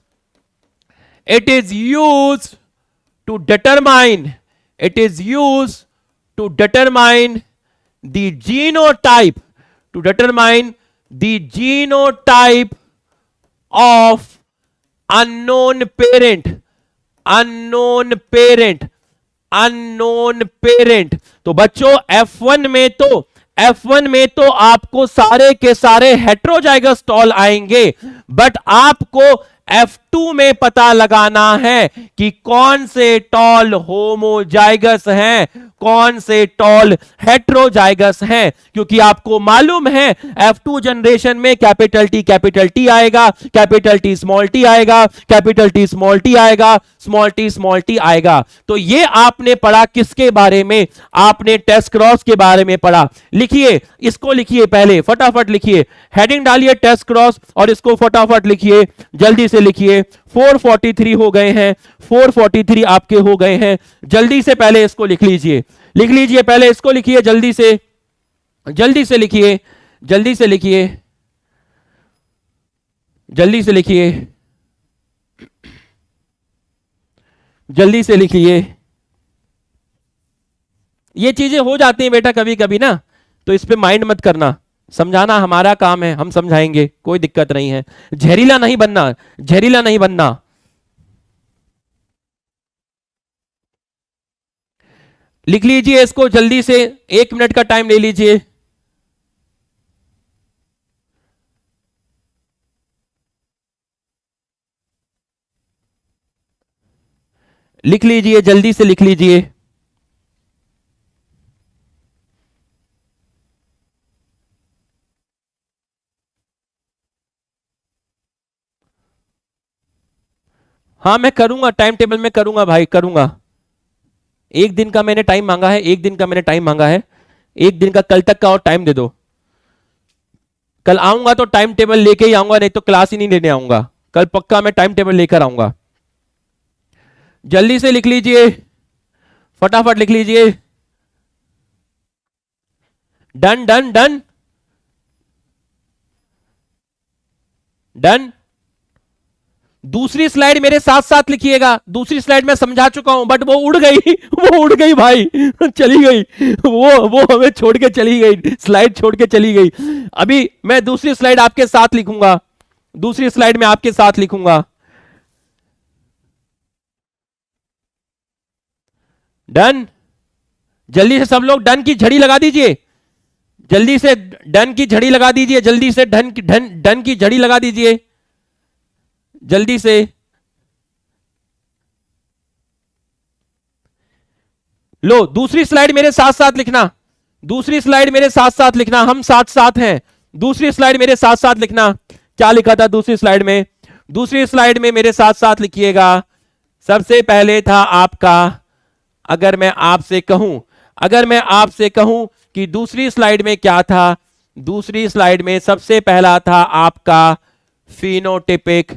it is used to determine, it is used to determine the genotype, to determine the genotype of unknown parent, unknown parent, unknown parent। तो बच्चों F1 में तो, F1 में तो आपको सारे के सारे हेट्रोजाइगस टॉल आएंगे, बट आपको F2 में पता लगाना है कि कौन से टॉल होमोजाइगस हैं, कौन से टॉल हेट्रोजाइगस हैं, क्योंकि आपको मालूम है F2 जनरेशन में कैपिटल टी आएगा, कैपिटल टी स्मॉल टी आएगा, कैपिटल टी स्मॉल टी आएगा, स्मॉल टी आएगा। तो ये आपने पढ़ा किसके बारे में, आपने टेस्ट क्रॉस के बारे में पढ़ा। लिखिए, इसको लिखिए पहले, फटाफट लिखिए, हेडिंग डालिए टेस्ट क्रॉस और इसको फटाफट लिखिए, जल्दी से लिखिए। 443 हो गए हैं, 443 आपके हो गए हैं, जल्दी से पहले इसको लिख लीजिए, लिख लीजिए, पहले इसको लिखिए, जल्दी से, जल्दी से लिखिए, जल्दी से लिखिए, जल्दी से लिखिए, जल्दी से लिखिए। ये चीजें हो जाती हैं बेटा कभी कभी ना, तो इस पे माइंड मत करना, समझाना हमारा काम है, हम समझाएंगे, कोई दिक्कत नहीं है, जहरीला नहीं बनना, जहरीला नहीं बनना। लिख लीजिए इसको जल्दी से, 1 मिनट का टाइम ले लीजिए। लिख लीजिए, जल्दी से लिख लीजिए। हाँ मैं करूंगा, टाइम टेबल में करूंगा भाई, करूंगा। एक दिन का मैंने टाइम मांगा है, एक दिन का मैंने टाइम मांगा है, एक दिन का, कल तक का और टाइम दे दो। कल आऊंगा तो टाइम टेबल लेके ही आऊंगा, नहीं तो क्लास ही नहीं लेने आऊंगा। कल पक्का मैं टाइम टेबल लेकर आऊंगा। जल्दी से लिख लीजिए, फटाफट लिख लीजिए। Done done done done. दूसरी स्लाइड मेरे साथ साथ लिखिएगा। दूसरी स्लाइड में समझा चुका हूं, बट वो उड़ गई वो उड़ गई भाई चली गई, वो हमें छोड़ के चली गई, स्लाइड छोड़ के चली गई। अभी मैं दूसरी स्लाइड आपके साथ लिखूंगा, दूसरी स्लाइड में आपके साथ लिखूंगा। डन। जल्दी से सब लोग डन की झड़ी लगा दीजिए, जल्दी से डन की झड़ी लगा दीजिए, जल्दी से डन डन डन की झड़ी लगा दीजिए, जल्दी से। लो दूसरी स्लाइड मेरे साथ साथ लिखना, दूसरी स्लाइड मेरे साथ साथ लिखना, हम साथ साथ हैं। दूसरी स्लाइड मेरे साथ साथ लिखना। क्या लिखा था दूसरी स्लाइड में? दूसरी स्लाइड में मेरे साथ साथ लिखिएगा। सबसे पहले था आपका, अगर मैं आपसे कहूं, अगर मैं आपसे कहूं कि दूसरी स्लाइड में क्या था, दूसरी स्लाइड में सबसे पहला था आपका फिनोटिपिक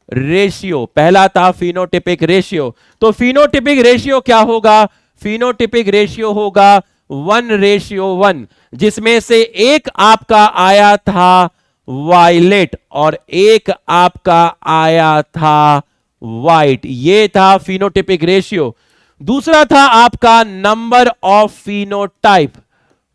रेशियो, पहला था फिनोटिपिक रेशियो। तो फिनोटिपिक रेशियो क्या होगा? फिनोटिपिक रेशियो होगा 1:1, जिसमें से एक आपका आया था वायलेट और एक आपका आया था वाइट। ये था फिनोटिपिक रेशियो। दूसरा था आपका नंबर ऑफ फिनोटाइप,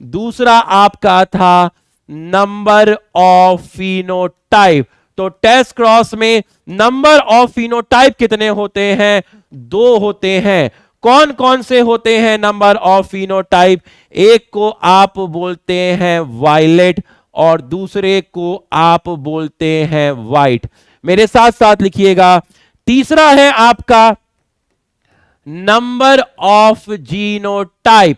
दूसरा आपका था नंबर ऑफ फिनोटाइप। तो टेस्ट क्रॉस में नंबर ऑफ फिनोटाइप कितने होते हैं? 2 होते हैं। कौन कौन से होते हैं नंबर ऑफ फिनोटाइप? एक को आप बोलते हैं वायलेट और दूसरे को आप बोलते हैं वाइट। मेरे साथ साथ लिखिएगा। तीसरा है आपका number of genotype,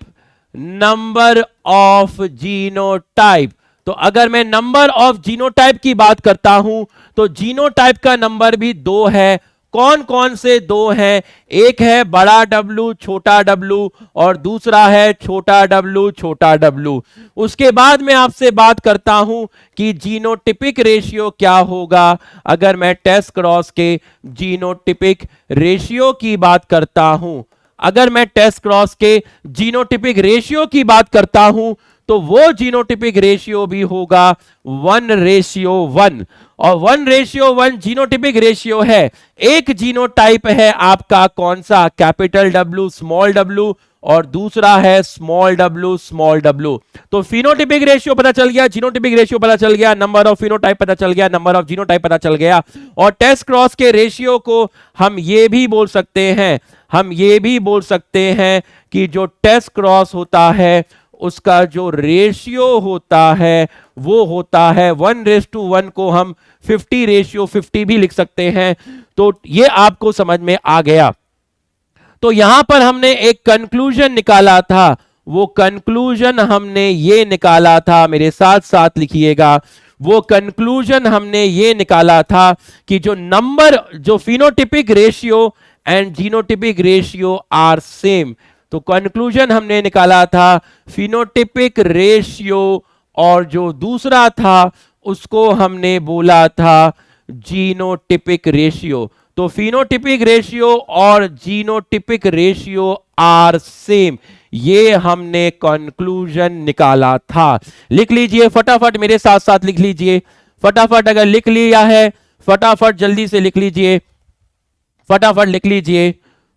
number of genotype. तो अगर मैं नंबर ऑफ जीनोटाइप की बात करता हूं तो जीनोटाइप का नंबर भी 2 है। कौन कौन से 2 हैं? एक है बड़ा W छोटा W और दूसरा है छोटा W छोटा W। उसके बाद मैं आपसे बात करता हूं कि जीनोटिपिक रेशियो क्या होगा। अगर मैं टेस्ट क्रॉस के जीनोटिपिक रेशियो की बात करता हूं, अगर मैं टेस्ट क्रॉस के जीनोटिपिक रेशियो की बात करता हूं तो वो जीनोटिपिक रेशियो भी होगा 1:1। और 1:1 जीनोटिपिक रेशियो है। एक जीनोटाइप है आपका कौन सा? कैपिटल W स्मॉल w और दूसरा है स्मॉल w स्मॉल w। तो फिनोटिपिक रेशियो पता चल गया, जीनोटिपिक रेशियो पता चल गया, नंबर ऑफ फिनोटाइप पता चल गया, नंबर ऑफ जीनोटाइप पता चल गया। और टेस्ट क्रॉस के रेशियो को हम ये भी बोल सकते हैं, हम ये भी बोल सकते हैं कि जो टेस्ट क्रॉस होता है उसका जो रेशियो होता है वो होता है 1:1 को हम 50:50 भी लिख सकते हैं। तो ये आपको समझ में आ गया। तो यहां पर हमने एक कंक्लूजन निकाला था, वो कंक्लूजन हमने ये निकाला था, मेरे साथ साथ लिखिएगा। वो कंक्लूजन हमने ये निकाला था कि जो नंबर, जो phenotypic ratio and genotypic ratio are same. तो कंक्लूजन हमने निकाला था फिनोटिपिक रेशियो और जो दूसरा था उसको हमने बोला था जीनोटिपिक रेशियो। तो फिनोटिपिक रेशियो और जीनोटिपिक रेशियो आर सेम, ये हमने कंक्लूजन निकाला था। लिख लीजिए फटाफट, मेरे साथ साथ लिख लीजिए फटाफट। अगर लिख लिया है फटाफट जल्दी से लिख लीजिए, फटाफट लिख लीजिए,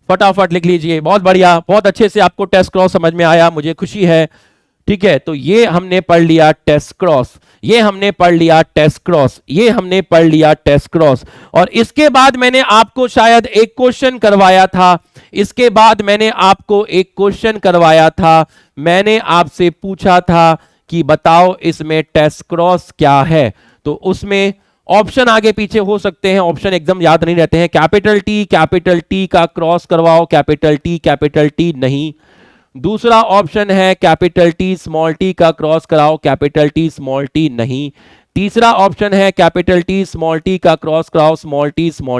फटाफट लिख लीजिए। बहुत बढ़िया, बहुत अच्छे से आपको टेस्ट क्रॉस समझ में आया, मुझे खुशी है। ठीक है, तो ये हमने पढ़ लिया टेस्ट क्रॉस, ये हमने पढ़ लिया टेस्ट क्रॉस, ये हमने पढ़ लिया टेस्ट क्रॉस। और इसके बाद मैंने आपको शायद एक क्वेश्चन करवाया था, इसके बाद मैंने आपको एक क्वेश्चन करवाया था। मैंने आपसे पूछा था कि बताओ इसमें टेस्ट क्रॉस क्या है। तो उसमें ऑप्शन आगे पीछे हो सकते हैं, ऑप्शन एकदम याद नहीं रहते हैं। कैपिटल टी का क्रॉस करवाओ, कैपिटल टी नहीं। दूसरा ऑप्शन है कैपिटल टी स्मॉल टी का क्रॉस कराओ, कैपिटल टी स्मॉल टी नहीं। तीसरा ऑप्शन है कैपिटल टी स्मॉल टी का क्रॉस कराओ, स्मॉल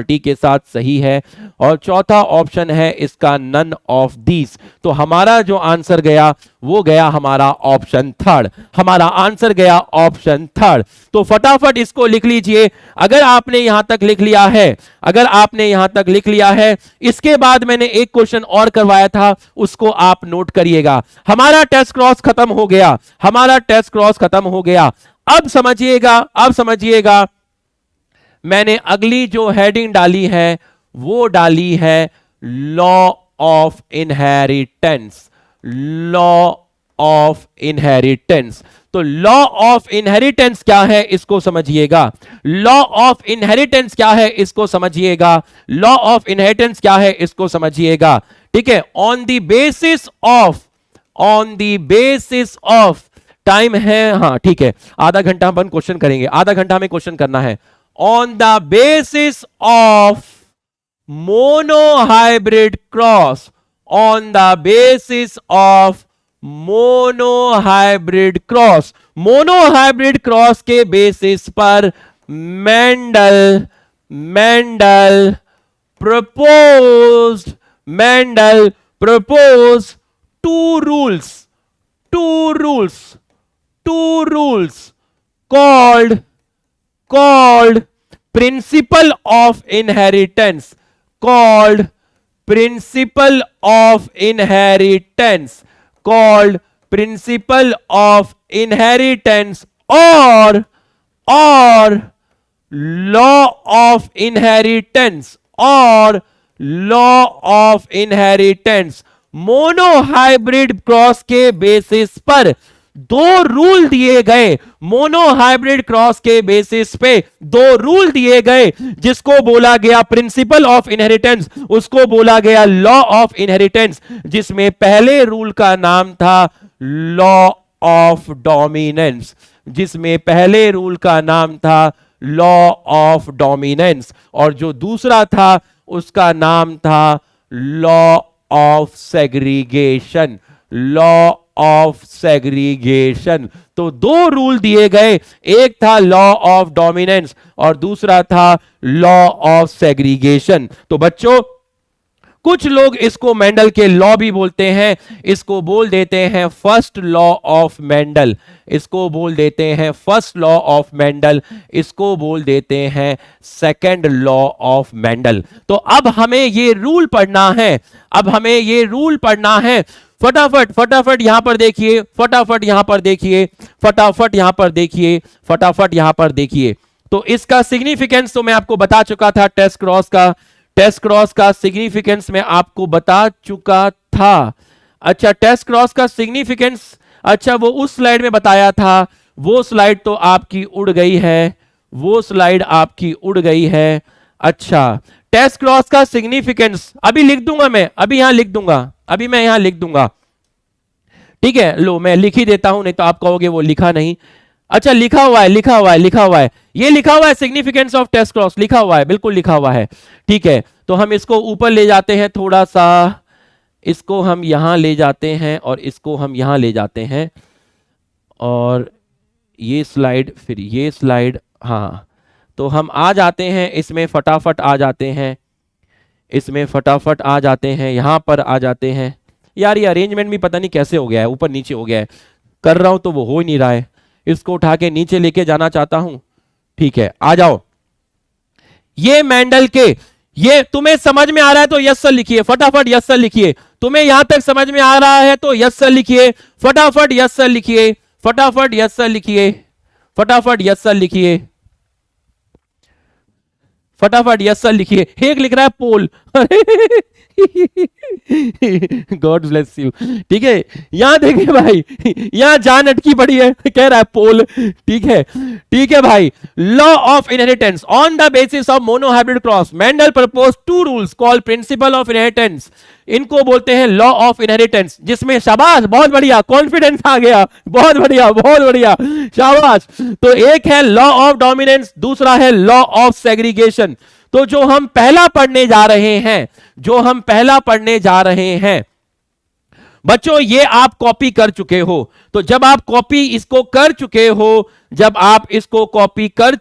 टी के साथ, सही है। और चौथा ऑप्शन है इसका नन ऑफ दीस। तो हमारा जो आंसर गया वो गया हमारा ऑप्शन थर्ड, हमारा आंसर गया ऑप्शन थर्ड। तो फटाफट इसको लिख लीजिए। अगर आपने यहां तक लिख लिया है, अगर आपने यहां तक लिख लिया है, इसके बाद मैंने एक क्वेश्चन और करवाया था, उसको आप नोट करिएगा। हमारा टेस्ट क्रॉस खत्म हो गया, हमारा टेस्ट क्रॉस खत्म हो गया। अब समझिएगा, अब समझिएगा, मैंने अगली जो हेडिंग डाली है वो डाली है law of inheritance, law of inheritance. तो लॉ ऑफ इनहेरिटेंस क्या है इसको समझिएगा, लॉ ऑफ इनहेरिटेंस क्या है इसको समझिएगा, लॉ ऑफ इनहेरिटेंस क्या है इसको समझिएगा। ठीक है, on the basis of time है, हाँ ठीक है, आधा घंटा अपन क्वेश्चन करेंगे, आधा घंटा में क्वेश्चन करना है। On the basis of monohybrid cross, on the basis of monohybrid cross, monohybrid cross के बेसिस पर Mendel proposed two rules called principle of inheritance, called principle of inheritance, called principle of inheritance or law of inheritance, or law of inheritance। Monohybrid cross के basis पर दो rule दिए गए, monohybrid cross के basis पे दो rule दिए गए, जिसको बोला गया प्रिंसिपल ऑफ इनहेरिटेंस, उसको बोला गया लॉ ऑफ इनहेरिटेंस, जिसमें पहले रूल का नाम था लॉ ऑफ डोमिनेंस, जिसमें पहले रूल का नाम था लॉ ऑफ डोमिनेंस, और जो दूसरा था उसका नाम था law of segregation, law of segregation. तो दो रूल दिए गए, एक था लॉ ऑफ डोमिनेंस और दूसरा था लॉ ऑफ सेग्रीगेशन। तो बच्चों, कुछ लोग इसको मेंडल के लॉ भी बोलते हैं, इसको बोल देते हैं फर्स्ट लॉ ऑफ मेंडल, इसको बोल देते हैं फर्स्ट लॉ ऑफ मेंडल, इसको बोल देते हैं सेकंड लॉ ऑफ मेंडल। तो अब हमें ये रूल पढ़ना है, अब हमें ये रूल पढ़ना है। फटाफट यहां पर देखिए, फटाफट यहां पर देखिए, फटाफट यहां पर देखिए, फटाफट यहां पर देखिए। तो इसका सिग्निफिकेंस तो मैं आपको बता चुका था, टेस्ट क्रॉस का सिग्निफिकेंस मैं आपको बता चुका था। अच्छा, टेस्ट क्रॉस का सिग्निफिकेंस, अच्छा वो उस स्लाइड में बताया था, वो स्लाइड तो आपकी उड़ गई है, वो स्लाइड आपकी उड़ गई है। अच्छा, टेस्ट क्रॉस का सिग्निफिकेंस अभी लिख दूंगा मैं, अभी यहां लिख दूंगा, अभी मैं यहां लिख दूंगा, ठीक है। लो मैं लिख ही देता हूं, नहीं तो आप कहोगे वो लिखा नहीं। अच्छा, लिखा हुआ है, ये लिखा हुआ है, सिग्निफिकेंस ऑफ टेस्ट क्रॉस लिखा हुआ है, बिल्कुल लिखा हुआ है, ठीक है। तो हम इसको ऊपर ले जाते हैं थोड़ा सा, इसको हम यहां ले जाते हैं और इसको हम यहां ले जाते हैं, और ये स्लाइड, फिर ये स्लाइड, हाँ। तो हम आ जाते हैं इसमें, फटाफट आ जाते हैं इसमें, फटाफट आ जाते हैं, यहां पर आ जाते हैं। यार ये अरेंजमेंट भी पता नहीं कैसे हो गया है, ऊपर नीचे हो गया है, कर रहा हूं तो वो हो ही नहीं रहा है। इसको उठा के नीचे लेके जाना चाहता हूं, ठीक है, आ जाओ। ये मेंडल के, ये तुम्हें समझ में आ रहा है तो यस सर लिखिए, फटाफट यस सर लिखिए। तुम्हें यहां तक समझ में आ रहा है तो यस सर लिखिए, फटाफट यस सर लिखिए, फटाफट यस सर लिखिए, फटाफट यस सर लिखिए, फटाफट यस सर लिखिए। एक लिख रहा है पोल गॉड ब्लेस यू। ठीक है, यहां देखिए भाई, यहां जान अटकी पड़ी है, कह रहा है पोल। ठीक है भाई। Law of inheritance on the basis of monohybrid cross, Mendel propose two rules called principle of inheritance. इनको बोलते हैं लॉ ऑफ इनहेरिटेंस, जिसमें शाबाश, बहुत बढ़िया, कॉन्फिडेंस आ गया, बहुत बढ़िया, बहुत बढ़िया, शाबाश। तो एक है लॉ ऑफ डोमिनेंस, दूसरा है लॉ ऑफ सेग्रीगेशन। तो जो हम पहला पढ़ने जा रहे हैं, बच्चों, ये आप कॉपी कर चुके हो। तो जब आप इसको कॉपी कर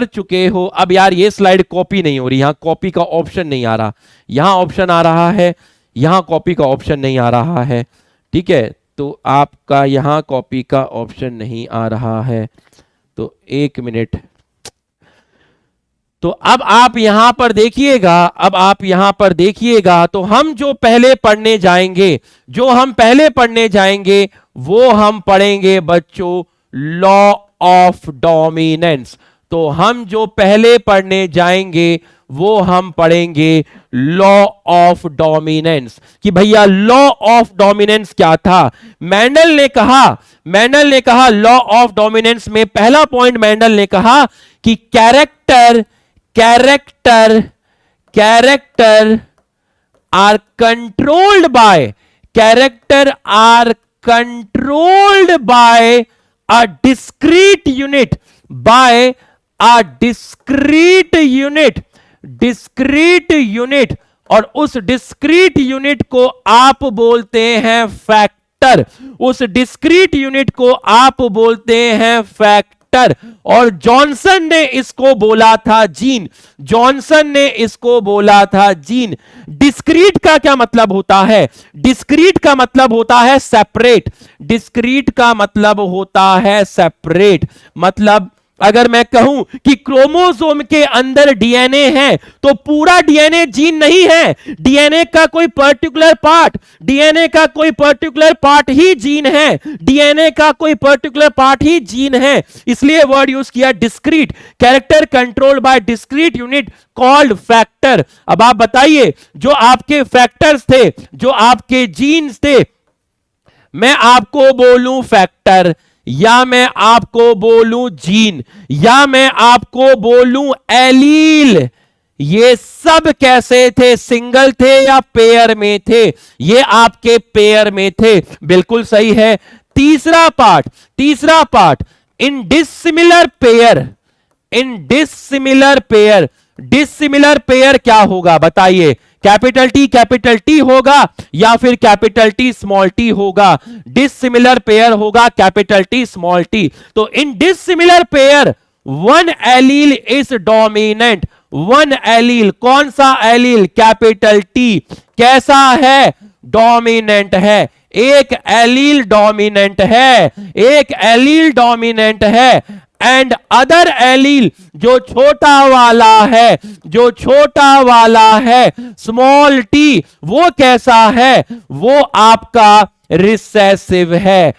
चुके हो, अब यार ये स्लाइड कॉपी नहीं हो रही, यहां कॉपी का ऑप्शन नहीं आ रहा, यहां ऑप्शन आ रहा है, यहां कॉपी का ऑप्शन नहीं आ रहा है। ठीक है, तो आपका यहां कॉपी का ऑप्शन नहीं आ रहा है, तो एक मिनट। तो अब आप यहां पर देखिएगा, तो हम जो पहले पढ़ने जाएंगे, वो हम पढ़ेंगे बच्चों लॉ ऑफ डोमिनेंस। तो हम जो पहले पढ़ने जाएंगे, वो हम पढ़ेंगे लॉ ऑफ डोमिनेंस। कि भैया लॉ ऑफ डोमिनेंस क्या था। मेंडल ने कहा लॉ ऑफ डोमिनेंस में पहला पॉइंट मेंडल ने कहा कि character are controlled by a discrete unit, और उस डिस्क्रीट यूनिट को आप बोलते हैं फैक्टर। और जॉनसन ने इसको बोला था जीन। डिस्क्रीट का क्या मतलब होता है? डिस्क्रीट का मतलब होता है सेपरेट। मतलब अगर मैं कहूं कि क्रोमोसोम के अंदर डीएनए है, तो पूरा डीएनए जीन नहीं है, डीएनए का कोई पर्टिकुलर पार्ट ही जीन है, इसलिए वर्ड यूज किया discrete. Character controlled by discrete unit called factor. अब आप बताइए, जो आपके फैक्टर्स थे, जो आपके जीन्स थे, मैं आपको बोलूं फैक्टर, या मैं आपको बोलूं जीन, या मैं आपको बोलूं एलील, ये सब कैसे थे? सिंगल थे या पेयर में थे? ये आपके पेयर में थे, बिल्कुल सही है। तीसरा पार्ट इन डिसिमिलर पेयर क्या होगा बताइए? कैपिटल टी होगा या फिर कैपिटल टी स्मॉल टी होगा? डिसिमिलर पेयर होगा कैपिटल टी स्मॉल टी। तो इन dissimilar pair one allele is dominant. One allele, कौन सा एलील? Capital T. कैसा है? डोमिनेंट है। एक एलील डोमिनेंट है, एंड अदर एलील जो छोटा वाला है स्मॉल टी, वो कैसा है? वो आपका रिसेसिव है।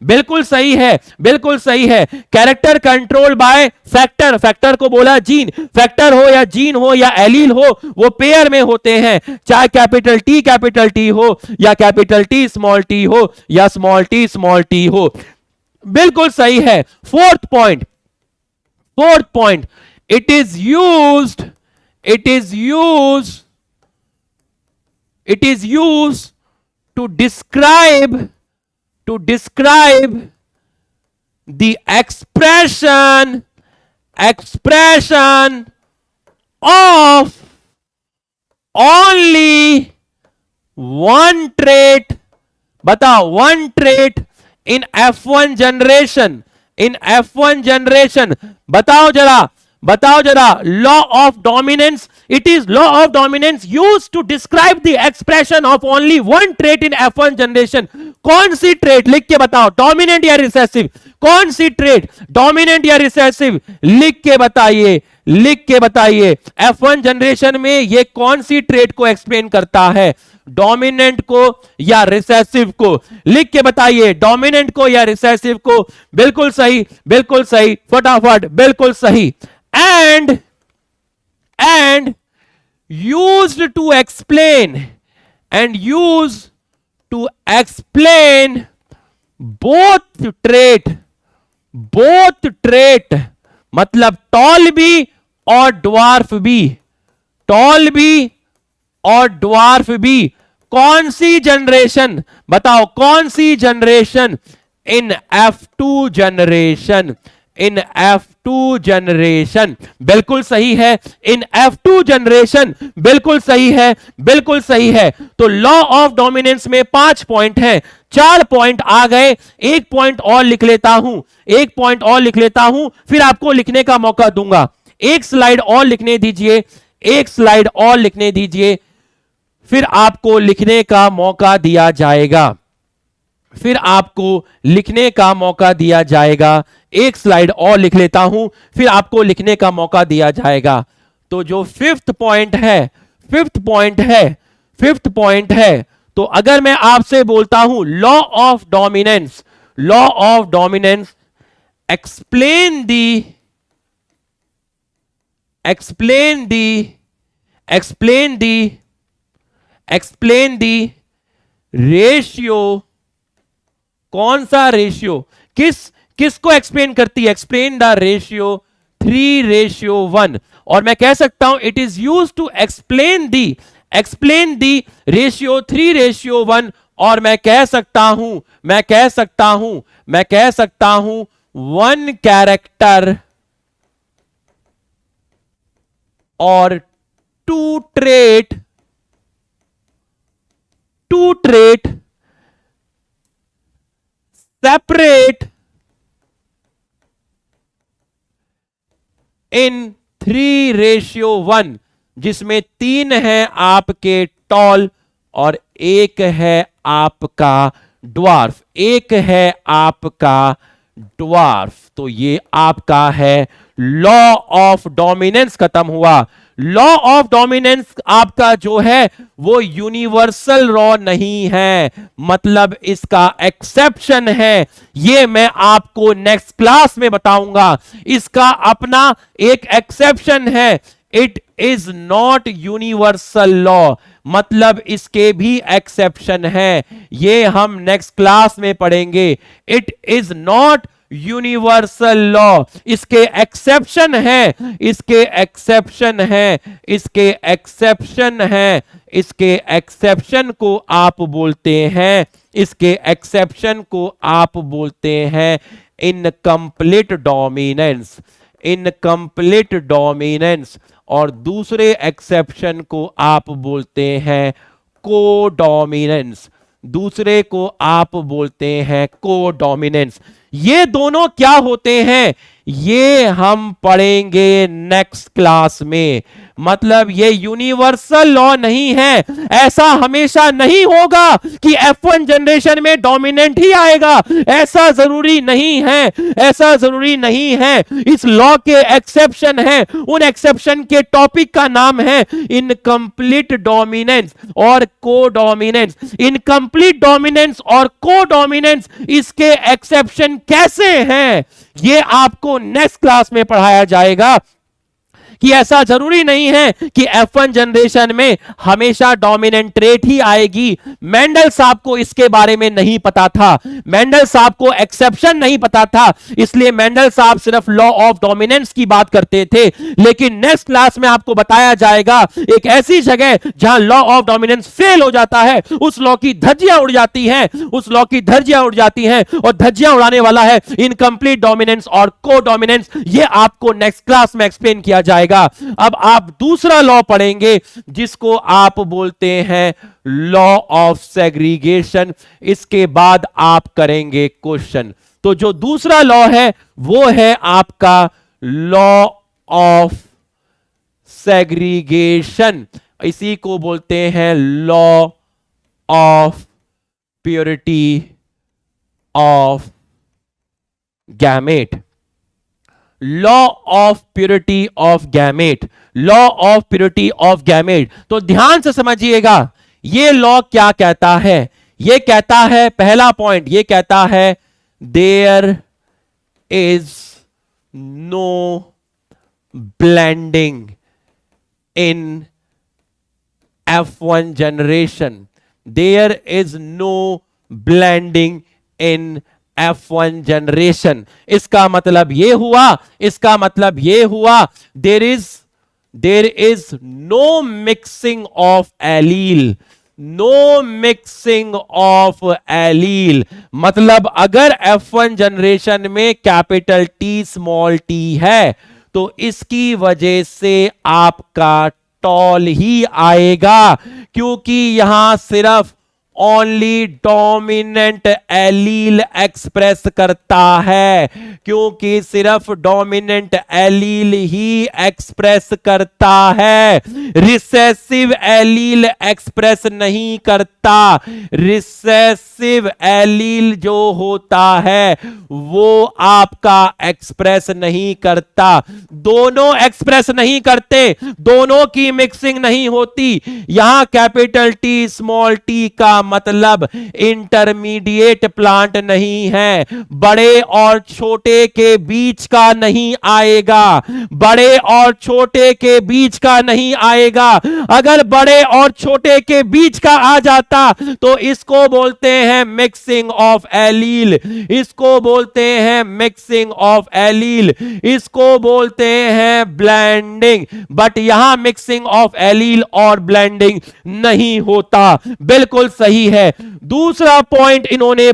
बिल्कुल सही है। कैरेक्टर कंट्रोल बाय फैक्टर को बोला जीन। फैक्टर हो या जीन हो या एलील हो, वो पेयर में होते हैं, चाहे कैपिटल टी हो या कैपिटल टी स्मॉल हो या स्मॉल टी हो। बिल्कुल सही है। Fourth point it is used to describe the expression of only one trait। बताओ, one trait in F1 generation। बताओ जरा law of dominance. It is law of dominance used to describe the expression of only one trait in F1 generation. कौन सी trait? लिख के बताओ, dominant या recessive? कौन सी ट्रेट, डोमिनेंट या रिसेसिव? लिख के बताइए F1 जनरेशन में ये कौन सी ट्रेट को एक्सप्लेन करता है? डोमिनेंट को या रिसेसिव को? लिख के बताइए, डोमिनेंट को या रिसेसिव को? बिल्कुल सही, फटाफट, बिल्कुल सही। and used to explain and used to explain both trait मतलब टॉल भी और ड्वार्फ भी, टॉल भी और ड्वार्फ भी। कौन सी जनरेशन बताओ, कौन सी जनरेशन? इन F2 जनरेशन, इन F2 जनरेशन। बिल्कुल सही है, इन F2 जनरेशन। बिल्कुल सही है, बिल्कुल सही है। तो लॉ ऑफ डोमिनेंस में 5 पॉइंट हैं, 4 पॉइंट आ गए। 1 पॉइंट और लिख लेता हूं, 1 पॉइंट और लिख लेता हूं, फिर आपको लिखने का मौका दूंगा। एक स्लाइड और लिखने दीजिए, एक स्लाइड और लिखने दीजिए, फिर आपको लिखने का मौका दिया जाएगा, फिर आपको लिखने का मौका दिया जाएगा। एक स्लाइड और लिख लेता हूं, फिर आपको लिखने का मौका दिया जाएगा। तो जो 5th पॉइंट है, 5th पॉइंट है, 5th पॉइंट है, तो अगर मैं आपसे बोलता हूं law of dominance, law of dominance explain the, explain the, explain the, explain the ratio. कौन सा रेशियो? किसको एक्सप्लेन करती है? Explain the ratio 3:1। और मैं कह सकता हूं it is use to explain the ratio 3:1। और मैं कह सकता हूं, मैं कह सकता हूं, मैं कह सकता हूं 1 कैरेक्टर और 2 ट्रेट, 2 ट्रेट सेपरेट इन 3:1, जिसमें 3 है आपके टॉल और 1 है आपका ड्वार्फ, 1 है आपका ड्वार्फ। तो ये आपका है लॉ ऑफ डोमिनेंस। खत्म हुआ। लॉ ऑफ डोमिनेंस आपका जो है वो यूनिवर्सल लॉ नहीं है, मतलब इसका एक्सेप्शन है। ये मैं आपको नेक्स्ट क्लास में बताऊंगा। इसका अपना एक एक्सेप्शन है, it is not universal law, मतलब इसके भी एक्सेप्शन है। ये हम नेक्स्ट क्लास में पढ़ेंगे। It is not universal law, इसके एक्सेप्शन है, इसके एक्सेप्शन है, इसके एक्सेप्शन है। इसके एक्सेप्शन को आप बोलते हैं, इसके एक्सेप्शन को आप बोलते हैं इनकम्प्लीट डोमिनेंस, इनकम्प्लीट डोमिनेंस। और दूसरे एक्सेप्शन को आप बोलते हैं कोडोमिनेंस, दूसरे को आप बोलते हैं कोडोमिनेंस। ये दोनों क्या होते हैं ये हम पढ़ेंगे नेक्स्ट क्लास में। मतलब ये यूनिवर्सल लॉ नहीं है, ऐसा हमेशा नहीं होगा कि F1 जनरेशन में डोमिनेंट ही आएगा, ऐसा जरूरी नहीं है, ऐसा जरूरी नहीं है। इस लॉ के एक्सेप्शन है, उन एक्सेप्शन के टॉपिक का नाम है इनकम्प्लीट डोमिनेंस और कोडोमिनेंस। इनकम्प्लीट डोमिनेंस और कोडोमिनेंस, इसके एक्सेप्शन कैसे हैं ये आपको नेक्स्ट क्लास में पढ़ाया जाएगा। कि ऐसा जरूरी नहीं है कि F1 जनरेशन में हमेशा डोमिनेंट ट्रेट ही आएगी। मेंडल साहब को इसके बारे में नहीं पता था, मेंडल साहब को एक्सेप्शन नहीं पता था, इसलिए मेंडल साहब सिर्फ लॉ ऑफ डोमिनेंस की बात करते थे। लेकिन नेक्स्ट क्लास में आपको बताया जाएगा एक ऐसी जगह जहां लॉ ऑफ डोमिनेंस फेल हो जाता है, उस लॉ की धज्जियां उड़ जाती हैं, उस लॉ की धज्जियां उड़ जाती हैं, और धज्जियां उड़ाने वाला है इनकम्प्लीट डोमिनेंस और कोडोमिनेंस। ये आपको नेक्स्ट क्लास में एक्सप्लेन किया जाएगा। अब आप दूसरा लॉ पढ़ेंगे जिसको आप बोलते हैं लॉ ऑफ सेग्रीगेशन। इसके बाद आप करेंगे क्वेश्चन। तो जो दूसरा लॉ है वो है आपका लॉ ऑफ सेग्रीगेशन, इसी को बोलते हैं law of purity of gamete, law of purity of gamete, law of purity of gamete. तो ध्यान से समझिएगा ये लॉ क्या कहता है। ये कहता है, पहला पॉइंट ये कहता है there is no blending in F1 generation. There is no blending in F1 generation. इसका मतलब ये हुआ there is no mixing of allele. No mixing of allele, मतलब अगर F1 जनरेशन में कैपिटल टी स्मॉल टी है तो इसकी वजह से आपका टॉल ही आएगा, क्योंकि यहां सिर्फ ओनली डोमिनेंट एलील एक्सप्रेस करता है, क्योंकि सिर्फ डोमिनेंट एलील ही एक्सप्रेस करता है, रिसेसिव एलील एक्सप्रेस नहीं करता। रिसेसिव एलील जो होता है वो आपका एक्सप्रेस नहीं करता। दोनों एक्सप्रेस नहीं करते, दोनों की मिक्सिंग नहीं होती। यहां कैपिटल टी स्मॉल टी का मतलब इंटरमीडिएट प्लांट नहीं है, बड़े और छोटे के बीच का नहीं आएगा, बड़े और छोटे के बीच का नहीं आएगा। अगर बड़े और छोटे के बीच का आ जाता तो इसको बोलते हैं मिक्सिंग ऑफ एलील, इसको बोलते हैं मिक्सिंग ऑफ एलील, इसको बोलते हैं ब्लेंडिंग। बट यहां मिक्सिंग ऑफ एलील और ब्लेंडिंग नहीं होता। बिल्कुल सही है। दूसरा पॉइंट इन्होंने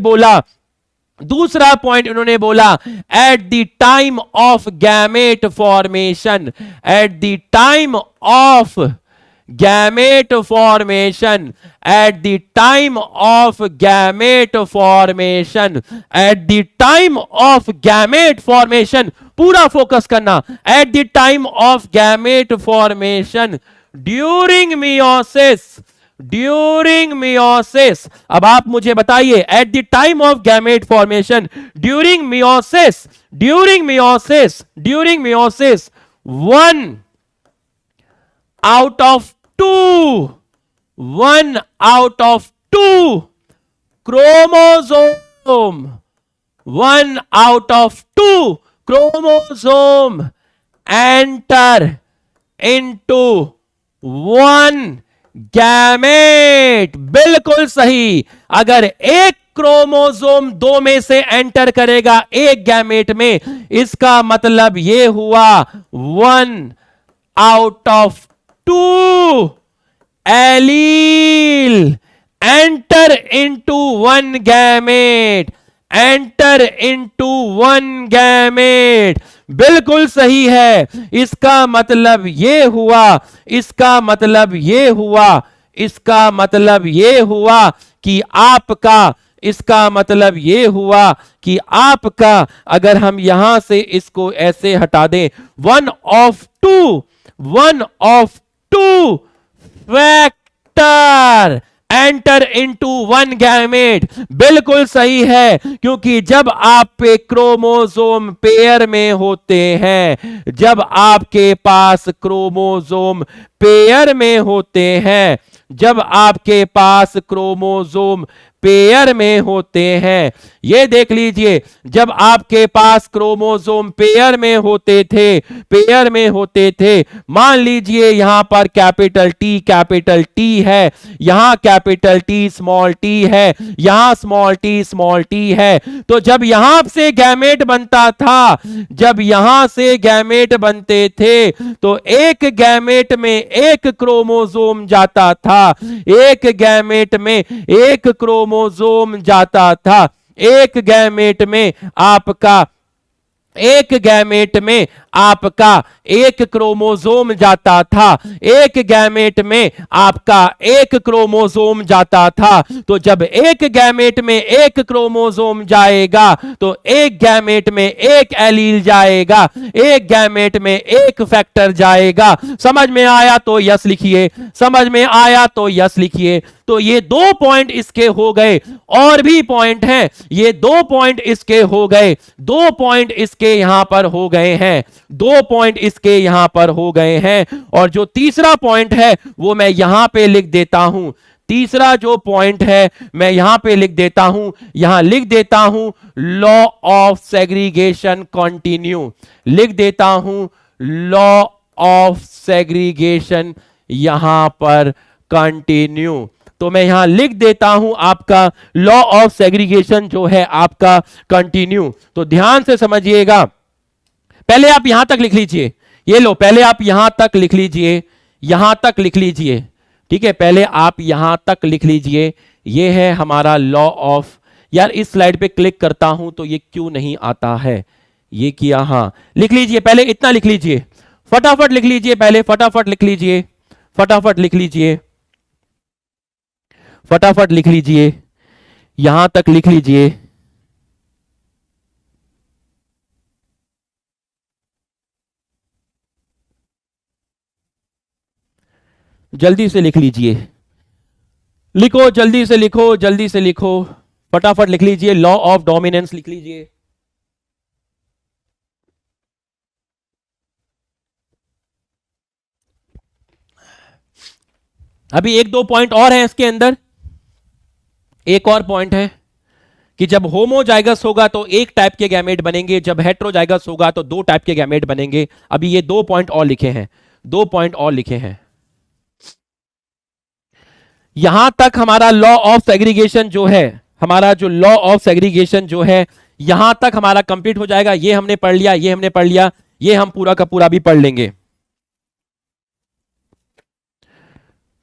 बोला at the time of gamete formation, at the time of gamete formation, at the time of gamete formation, at the time of gamete formation, पूरा फोकस करना, at the time of gamete formation during meiosis, during meiosis. अब आप मुझे बताइए at the time of gamete formation during meiosis, during meiosis, during meiosis 1 out of 2, 1 out of 2 chromosome, 1 out of 2 chromosome enter into 1 gamete. बिल्कुल सही। अगर एक chromosome 2 में से एंटर करेगा एक गैमेट में, इसका मतलब यह हुआ 1 out of 2 allele enter into 1 gamete, enter into 1 gamete। बिल्कुल सही है। इसका मतलब ये हुआ, इसका मतलब ये हुआ, इसका मतलब ये हुआ कि आपका, इसका मतलब ये हुआ कि आपका, अगर हम यहां से इसको ऐसे हटा दें, 1 of 2, 1 of 2 factor enter into 1 gamete. बिल्कुल सही है, क्योंकि जब आप पे क्रोमोसोम पेयर में होते हैं, जब आपके पास क्रोमोसोम पेयर में होते हैं, जब आपके पास क्रोमोसोम पेयर में होते हैं, ये देख लीजिए, जब आपके पास क्रोमोसोम पेयर में होते थे, पेयर में होते थे, मान लीजिए यहां पर कैपिटल टी है, यहां कैपिटल टी स्मॉल टी है, यहां स्मॉल टी है, तो जब यहां से गैमेट बनता था, जब यहां से गैमेट बनते थे, तो एक गैमेट में एक क्रोमोसोम जाता था, एक गैमेट में एक क्रोमोसोम जाता था, एक गैमेट में आपका, एक गैमेट में आपका एक क्रोमोसोम जाता था, एक गैमेट में आपका एक क्रोमोसोम जाता था। तो जब एक गैमेट में एक क्रोमोसोम जाएगा तो एक गैमेट में एक एलील जाएगा, एक गैमेट में एक फैक्टर जाएगा। समझ में आया तो यस लिखिए, समझ में आया तो यस लिखिए। तो ये 2 पॉइंट इसके हो गए, और भी पॉइंट हैं, ये 2 पॉइंट इसके हो गए, 2 पॉइंट इसके यहां पर हो गए हैं, 2 पॉइंट इसके यहां पर हो गए हैं। और जो तीसरा पॉइंट है वो मैं यहां पे लिख देता हूं, तीसरा जो पॉइंट है मैं यहां पे लिख देता हूं, यहां लिख देता हूं लॉ ऑफ सेग्रीगेशन कंटिन्यू, लिख देता हूं लॉ ऑफ सेग्रीगेशन यहां पर कंटिन्यू। तो मैं यहां लिख देता हूं आपका लॉ ऑफ सेग्रीगेशन जो है आपका कंटिन्यू। तो ध्यान से समझिएगा, पहले आप यहां तक लिख लीजिए, ये लो, पहले आप यहां तक लिख लीजिए, यहां तक लिख लीजिए, ठीक है, पहले आप यहां तक लिख लीजिए। ये है हमारा लॉ ऑफ, यार इस स्लाइड पे क्लिक करता हूं तो ये क्यों नहीं आता है, ये किया, हां लिख लीजिए, पहले इतना लिख लीजिए, फटाफट लिख लीजिए, पहले फटाफट लिख लीजिए, फटाफट लिख लीजिए, फटाफट लिख लीजिए, यहां तक लिख लीजिए। जल्दी से लिख लीजिए, लिखो जल्दी से, लिखो जल्दी से, लिखो फटाफट लिख लीजिए, लॉ ऑफ डोमिनेंस लिख लीजिए। अभी एक दो पॉइंट और हैं इसके अंदर, एक और पॉइंट है कि जब होमोजाइगस होगा तो एक टाइप के गैमेट बनेंगे, जब हेट्रोजाइगस होगा तो दो टाइप के गैमेट बनेंगे। अभी ये दो पॉइंट और लिखे हैं, दो पॉइंट और लिखे हैं। यहां तक हमारा लॉ ऑफ सेग्रीगेशन जो है, हमारा जो लॉ ऑफ सेग्रीगेशन जो है यहां तक हमारा कंप्लीट हो जाएगा। ये हमने पढ़ लिया, ये हमने पढ़ लिया, ये हम पूरा का पूरा भी पढ़ लेंगे।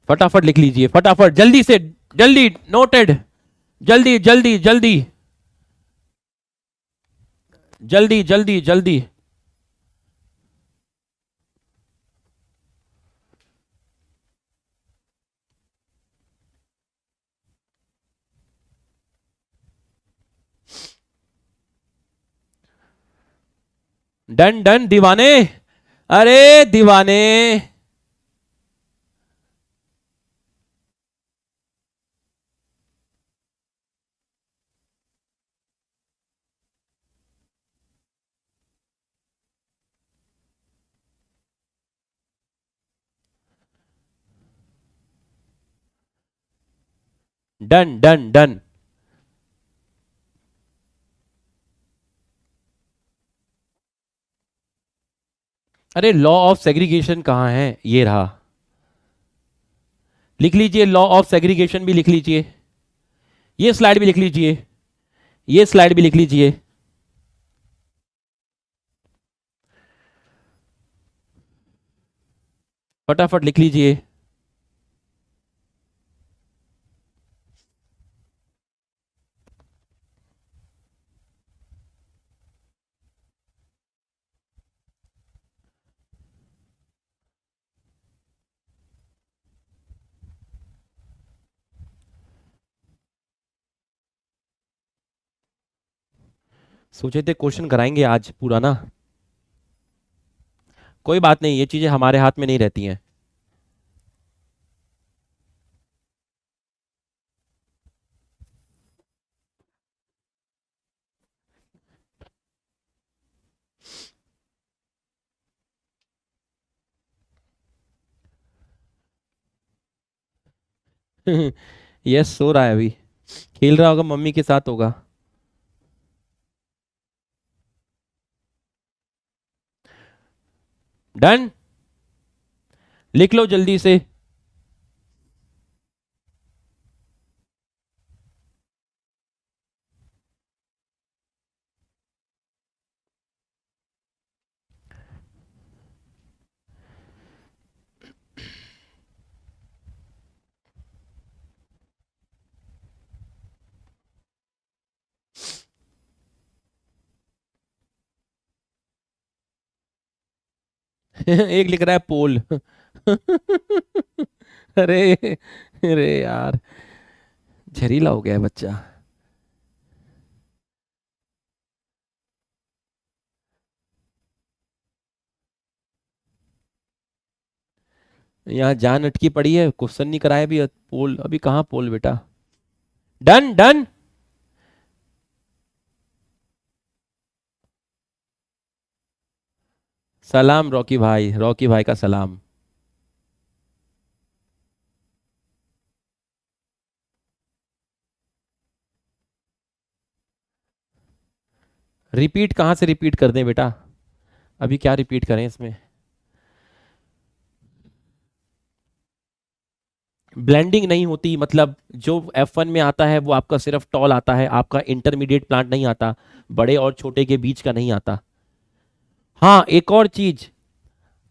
फटाफट लिख लीजिए, फटाफट जल्दी से, जल्दी, नोटेड, जल्दी जल्दी जल्दी जल्दी जल्दी जल्दी। डन डन दीवाने, अरे दीवाने, डन डन डन। अरे लॉ ऑफ सेग्रीगेशन कहां है, ये रहा, लिख लीजिए, लॉ ऑफ सेग्रीगेशन भी लिख लीजिए, ये स्लाइड भी लिख लीजिए, ये स्लाइड भी लिख लीजिए। फटाफट लिख लीजिए। सोचे थे क्वेश्चन कराएंगे आज पूरा ना, कोई बात नहीं, ये चीजें हमारे हाथ में नहीं रहती हैं। यस, सो रहा है अभी, खेल रहा होगा, मम्मी के साथ होगा। डन, लिख लो जल्दी से। एक लिख रहा है पोल। अरे, अरे यार, जहरीला हो गया है बच्चा। यहाँ जान अटकी पड़ी है, क्वेश्चन नहीं कराया अभी, पोल अभी कहाँ पोल बेटा। डन डन, सलाम रॉकी भाई, रॉकी भाई का सलाम। रिपीट कहाँ से रिपीट कर दें बेटा, अभी क्या रिपीट करें इसमें। ब्लेंडिंग नहीं होती, मतलब जो F1 में आता है वो आपका सिर्फ टॉल आता है, आपका इंटरमीडिएट प्लांट नहीं आता, बड़े और छोटे के बीच का नहीं आता। हाँ, एक और चीज,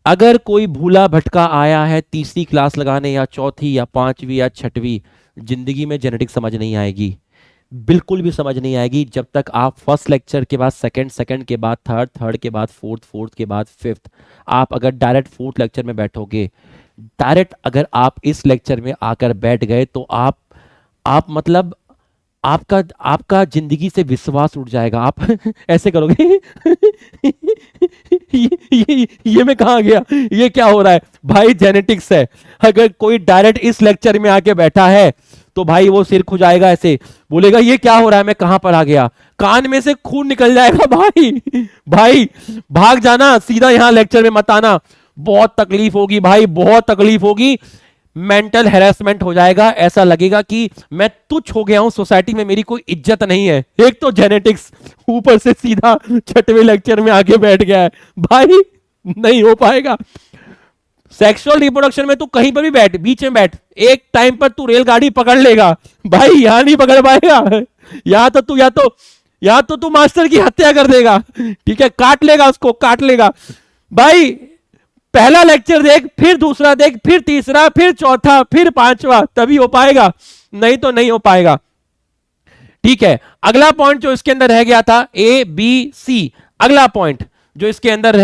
अगर कोई भूला भटका आया है तीसरी क्लास लगाने या चौथी या पांचवी या छठवीं, जिंदगी में जेनेटिक्स समझ नहीं आएगी, बिल्कुल भी समझ नहीं आएगी जब तक आप फर्स्ट लेक्चर के बाद सेकंड, सेकंड के बाद थर्ड, थर्ड के बाद फोर्थ, फोर्थ के बाद फिफ्थ, आप अगर डायरेक्ट फोर्थ लेक्चर में बैठोगे, डायरेक्ट अगर आप इस लेक्चर में आकर बैठ गए तो आप मतलब आपका आपका जिंदगी से विश्वास उठ जाएगा। आप ऐसे करोगे ये मैं कहाँ गया, ये क्या हो रहा है भाई, जेनेटिक्स है। अगर कोई डायरेक्ट इस लेक्चर में आके बैठा है तो भाई वो सिर खुजाएगा, ऐसे बोलेगा ये क्या हो रहा है, मैं कहां पर आ गया, कान में से खून निकल जाएगा भाई। भाई भाग जाना, सीधा यहां लेक्चर में मत आना, बहुत तकलीफ होगी भाई, बहुत तकलीफ होगी, मेंटल हैरेसमेंट हो जाएगा, ऐसा लगेगा कि मैं तुच्छ हो गया हूं, सोसाइटी में मेरी कोई इज्जत नहीं है। एक तो जेनेटिक्स, ऊपर से सीधा छठवें लेक्चर में आके बैठ गया है भाई, नहीं हो पाएगा। सेक्सुअल रिप्रोडक्शन में तू कहीं पर भी बैठ, बीच में बैठ, एक टाइम पर तू रेलगाड़ी पकड़ लेगा भाई, यहां नहीं पकड़ पाएगा, यहां तो तू मास्टर की हत्या कर देगा, ठीक है, काट लेगा उसको, काट लेगा भाई। पहला लेक्चर देख, फिर दूसरा देख, फिर तीसरा, फिर चौथा, फिर पांचवा, तभी हो पाएगा, नहीं तो नहीं हो पाएगा। ठीक है, अगला पॉइंट जो इसके अंदर रह गया था, ABC, अगला पॉइंट जो इसके अंदर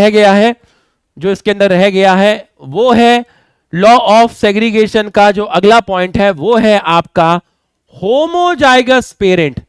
रह गया है वो है लॉ ऑफ सेग्रीगेशन का। जो अगला पॉइंट है वो है आपका होमोजाइगस पेरेंट।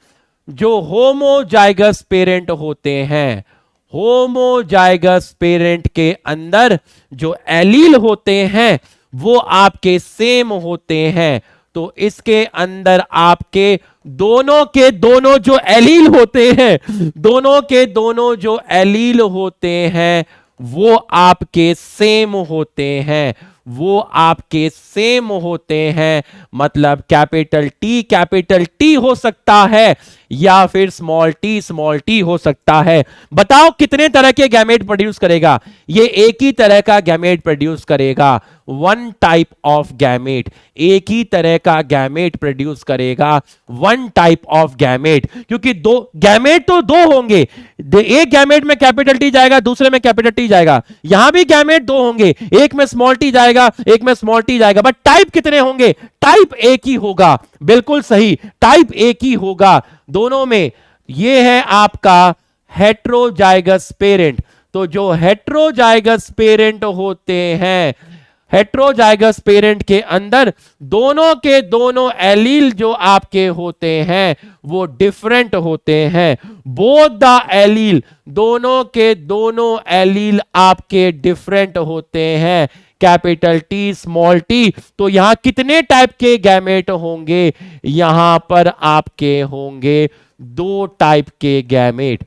जो होमोजाइगस पेरेंट होते हैं, होमोजाइगस पेरेंट के अंदर जो एलील होते हैं वो आपके सेम होते हैं, तो इसके अंदर आपके दोनों के दोनों जो एलील होते हैं, दोनों के दोनों जो एलील होते हैं वो आपके सेम होते हैं, वो आपके सेम होते हैं। मतलब कैपिटल टी हो सकता है या फिर स्मॉल टी हो सकता है। बताओ कितने तरह के गैमेट प्रोड्यूस करेगा? ये एक ही तरह का गैमेट प्रोड्यूस करेगा, वन टाइप ऑफ गैमेट, एक ही तरह का गैमेट प्रोड्यूस करेगा, वन टाइप ऑफ गैमेट। क्योंकि दो गैमेट तो दो होंगे, एक गैमेट में कैपिटल टी जाएगा, दूसरे में कैपिटल टी जाएगा, यहां भी गैमेट दो होंगे, एक में स्मॉल टी जाएगा, एक में स्मॉल टी जाएगा, बट टाइप कितने होंगे? टाइप एक ही होगा, बिल्कुल सही, टाइप एक ही होगा दोनों में। यह है आपका हेट्रोजाइगस पेरेंट। तो जो हेट्रोजाइगस पेरेंट होते हैं, हेट्रोजाइगस पेरेंट के अंदर दोनों के दोनों एलील जो आपके होते हैं वो डिफरेंट होते हैं। बोथ द एलील, दोनों के दोनों एलील आपके डिफरेंट होते हैं, कैपिटल टी स्मॉल टी। तो यहां कितने टाइप के गैमेट होंगे? यहां पर आपके होंगे दो टाइप के गैमेट,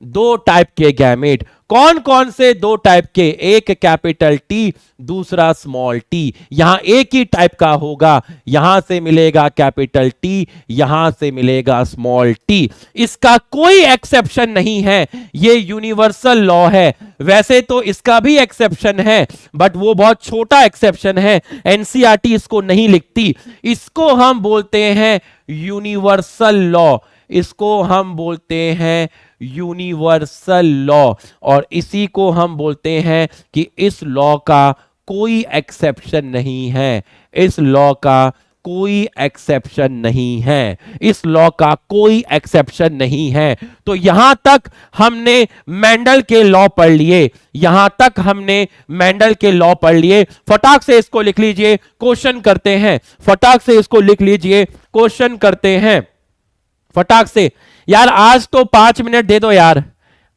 दो टाइप के गैमेट। कौन कौन से दो टाइप के? एक कैपिटल टी, दूसरा स्मॉल टी। यहां एक ही टाइप का होगा, यहां से मिलेगा कैपिटल टी, यहां से मिलेगा स्मॉल टी। इसका कोई एक्सेप्शन नहीं है, ये यूनिवर्सल लॉ है। वैसे तो इसका भी एक्सेप्शन है, बट वो बहुत छोटा एक्सेप्शन है, एनसीईआरटी इसको नहीं लिखती। इसको हम बोलते हैं यूनिवर्सल लॉ, इसको हम बोलते हैं यूनिवर्सल लॉ, और इसी को हम बोलते हैं कि इस लॉ का कोई एक्सेप्शन नहीं है, इस लॉ का कोई एक्सेप्शन नहीं है, इस लॉ का कोई एक्सेप्शन नहीं है। तो यहां तक हमने मेंडल के लॉ पढ़ लिए, यहां तक हमने मेंडल के लॉ पढ़ लिए। फटाक से इसको लिख लीजिए, क्वेश्चन करते हैं, फटाक से इसको लिख लीजिए, क्वेश्चन करते हैं फटाक से। यार आज तो 5 मिनट दे दो यार,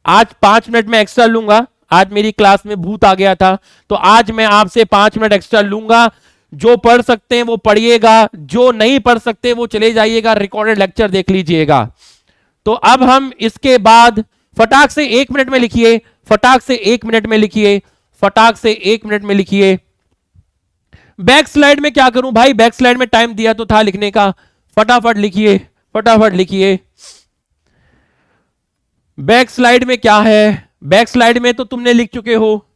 आज 5 मिनट में एक्स्ट्रा लूंगा। आज मेरी क्लास में भूत आ गया था, तो आज मैं आपसे 5 मिनट एक्स्ट्रा लूंगा। जो पढ़ सकते हैं वो पढ़िएगा, जो नहीं पढ़ सकते वो चले जाइएगा, रिकॉर्डेड लेक्चर देख लीजिएगा। तो अब हम इसके बाद फटाक से 1 मिनट में लिखिए, फटाक से 1 मिनट में लिखिए, फटाक से 1 मिनट में लिखिए। बैक स्लाइड में क्या करूं भाई, बैक स्लाइड में टाइम दिया तो था लिखने का, फटाफट लिखिए, फटाफट लिखिए। बैक स्लाइड में क्या है? बैक स्लाइड में तो तुमने लिख चुके हो।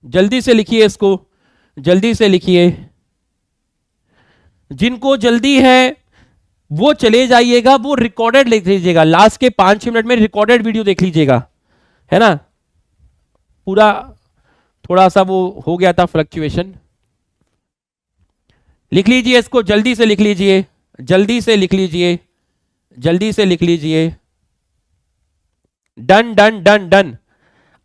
जल्दी से लिखिए इसको, जल्दी से लिखिए। जिनको जल्दी है वो चले जाइएगा, वो रिकॉर्डेड लिख लीजिएगा, लास्ट के 5-6 मिनट में रिकॉर्डेड वीडियो देख लीजिएगा, है ना। पूरा थोड़ा सा वो हो गया था फ्लक्चुएशन। लिख लीजिए इसको, जल्दी से लिख लीजिए, जल्दी से लिख लीजिए, जल्दी से लिख लीजिए। Done done done done.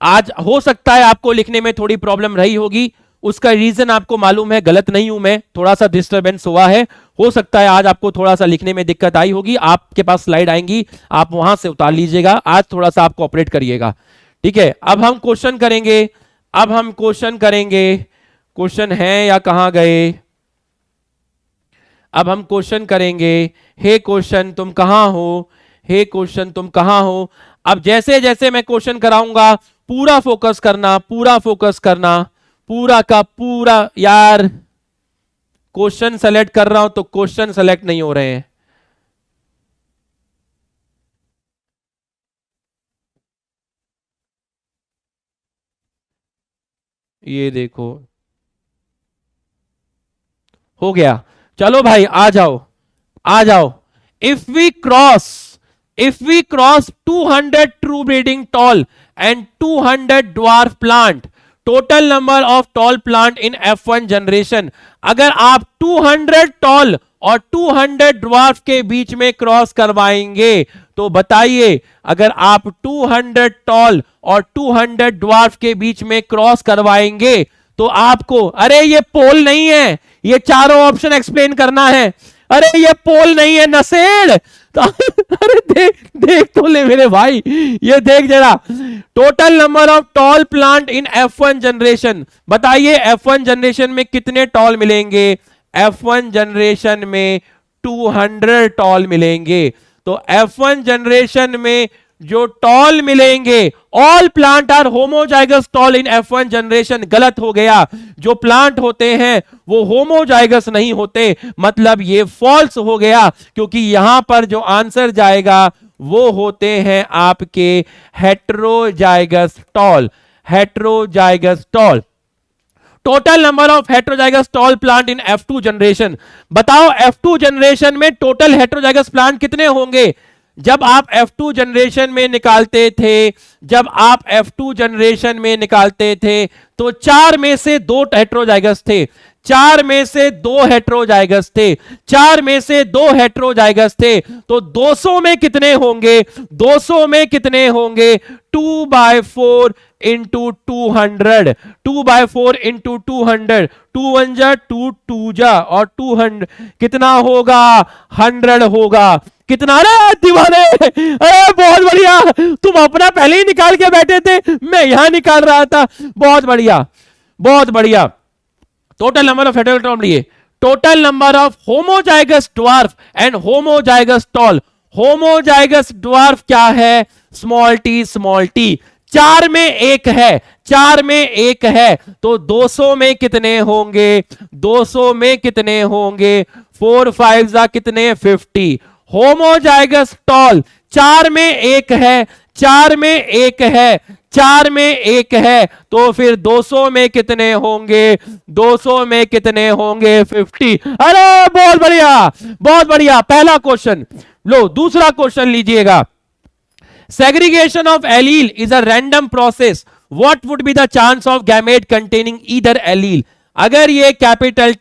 आज हो सकता है आपको लिखने में थोड़ी प्रॉब्लम रही होगी, उसका रीजन आपको मालूम है, गलत नहीं हूं मैं, थोड़ा सा डिस्टरबेंस हुआ है, हो सकता है आज आपको थोड़ा सा लिखने में दिक्कत आई होगी। आपके पास स्लाइड आएंगी, आप वहां से उतार लीजिएगा, आज थोड़ा सा आप कोऑपरेट करिएगा, ठीक है। अब हम क्वेश्चन करेंगे, अब हम क्वेश्चन करेंगे। क्वेश्चन है या कहां गए? अब हम क्वेश्चन करेंगे। हे क्वेश्चन तुम कहां हो, हे क्वेश्चन तुम कहां हो। अब जैसे जैसे मैं क्वेश्चन कराऊंगा पूरा फोकस करना, पूरा फोकस करना, पूरा का पूरा। यार क्वेश्चन सेलेक्ट कर रहा हूं तो क्वेश्चन सेलेक्ट नहीं हो रहे हैं। ये देखो हो गया, चलो भाई आ जाओ, आ जाओ। If we cross 200 true breeding tall and 200 dwarf plant, total number of tall plant in F1 generation. अगर आप 200 टॉल और 200 ड्वार्फ के बीच में क्रॉस करवाएंगे तो बताइए, अगर आप 200 टॉल और 200 ड्वार्फ के बीच में क्रॉस करवाएंगे तो आपको, अरे ये पोल नहीं है, ये चारों ऑप्शन एक्सप्लेन करना है। अरे ये पोल नहीं है नसेड़। अरे देख देख तो ले मेरे भाई, ये देख जरा, total number of tall plant in F1 generation. बताइए F1 जनरेशन में कितने टॉल मिलेंगे? F1 जनरेशन में 200 टॉल मिलेंगे। तो F1 जनरेशन में जो टॉल मिलेंगे, all plant are homozygous tall in F1 generation. गलत हो गया, जो प्लांट होते हैं वो होमोजाइगस नहीं होते, मतलब ये फॉल्स हो गया, क्योंकि यहां पर जो आंसर जाएगा वो होते हैं आपके heterozygous tall, heterozygous tall. Total number of heterozygous tall plant in F2 generation. बताओ F2 जनरेशन में टोटल हेट्रोजाइगस प्लांट कितने होंगे? जब आप F2 जनरेशन में निकालते थे, जब आप F2 जनरेशन में निकालते थे तो 4 में से 2 हेट्रोजाइगस थे, 4 में से 2 हेट्रोजाइगस थे, 4 में से 2 हेट्रोजाइगस थे, तो 200 में कितने होंगे? 200 में कितने होंगे? 2/4 इंटू 200, 2/4 इंटू 200, 2 1 जा 2 2 जा और 200 कितना होगा? 100 होगा। कितना? रे दीवाने, अरे बहुत बढ़िया, तुम अपना पहले ही निकाल के बैठे थे, मैं यहां निकाल रहा था। बहुत बढ़िया, बहुत बढ़िया। टोटल नंबर ऑफ हेट्रोजाइगस लिए, total number of homozygous dwarf and homozygous tall. Homozygous dwarf क्या है? Small T, small T. 4 में 1 है, 4 में 1 है, तो 200 में कितने होंगे? 200 में कितने होंगे? 4 5 जा कितने? 50। होमोजाइगस टॉल 4 में 1 है, 4 में 1 है, 4 में 1 है, तो फिर 200 में कितने होंगे? 200 में कितने होंगे? 50। अरे बहुत बढ़िया, बहुत बढ़िया। पहला क्वेश्चन लो, दूसरा क्वेश्चन लीजिएगा। Segregation of allele is a random process, what would be the chance of gamete containing either allele. अगर ये कैपिटल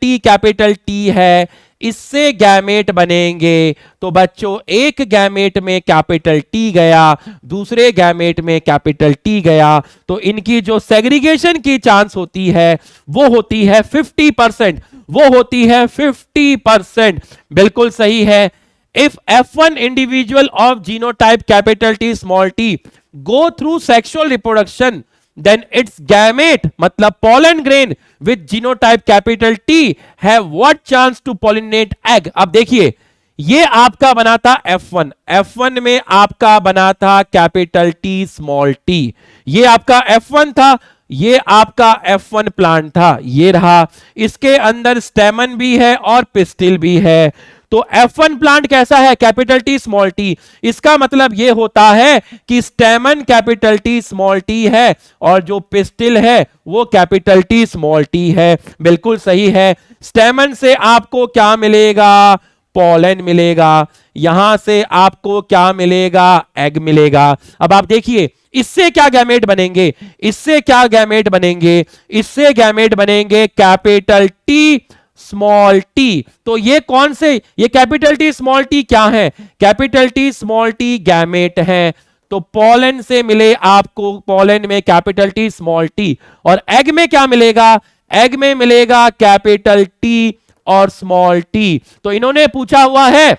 टी है, इससे गैमेट बनेंगे, तो बच्चों एक गैमेट में कैपिटल टी गया, दूसरे गैमेट में कैपिटल टी गया, तो इनकी जो सेग्रीगेशन की चांस होती है वो होती है 50%, वो होती है 50%। बिल्कुल सही है। If F1 individual of genotype capital T small t go through sexual reproduction, then its gamete मतलब pollen grain with genotype capital T have what chance to pollinate egg। अब देखिए, ये आपका बना था F1, F1 में आपका बना था कैपिटल T स्मॉल t, ये आपका F1 था, ये आपका F1 प्लांट था, ये रहा। इसके अंदर स्टेमन भी है और पिस्टिल भी है, तो F1 प्लांट कैसा है, कैपिटल टी स्मॉल टी। इसका मतलब यह होता है कि स्टेमन कैपिटल टी स्मॉल टी है और जो पिस्टिल है वो कैपिटल टी स्मॉल टी है। बिल्कुल सही है। स्टेमन से आपको क्या मिलेगा, पॉलन मिलेगा। यहां से आपको क्या मिलेगा, एग मिलेगा। अब आप देखिए इससे क्या गैमेट बनेंगे, इससे क्या गैमेट बनेंगे, इससे गैमेट बनेंगे कैपिटल टी स्मॉल टी। तो ये कौन से, ये कैपिटल टी स्मॉल टी क्या है, capital T small T gamete है। तो पॉलन से मिले आपको, पॉलन में कैपिटल टी स्मॉल टी, और एग में क्या मिलेगा, एग में मिलेगा कैपिटल टी और स्मॉल टी। तो इन्होंने पूछा हुआ है,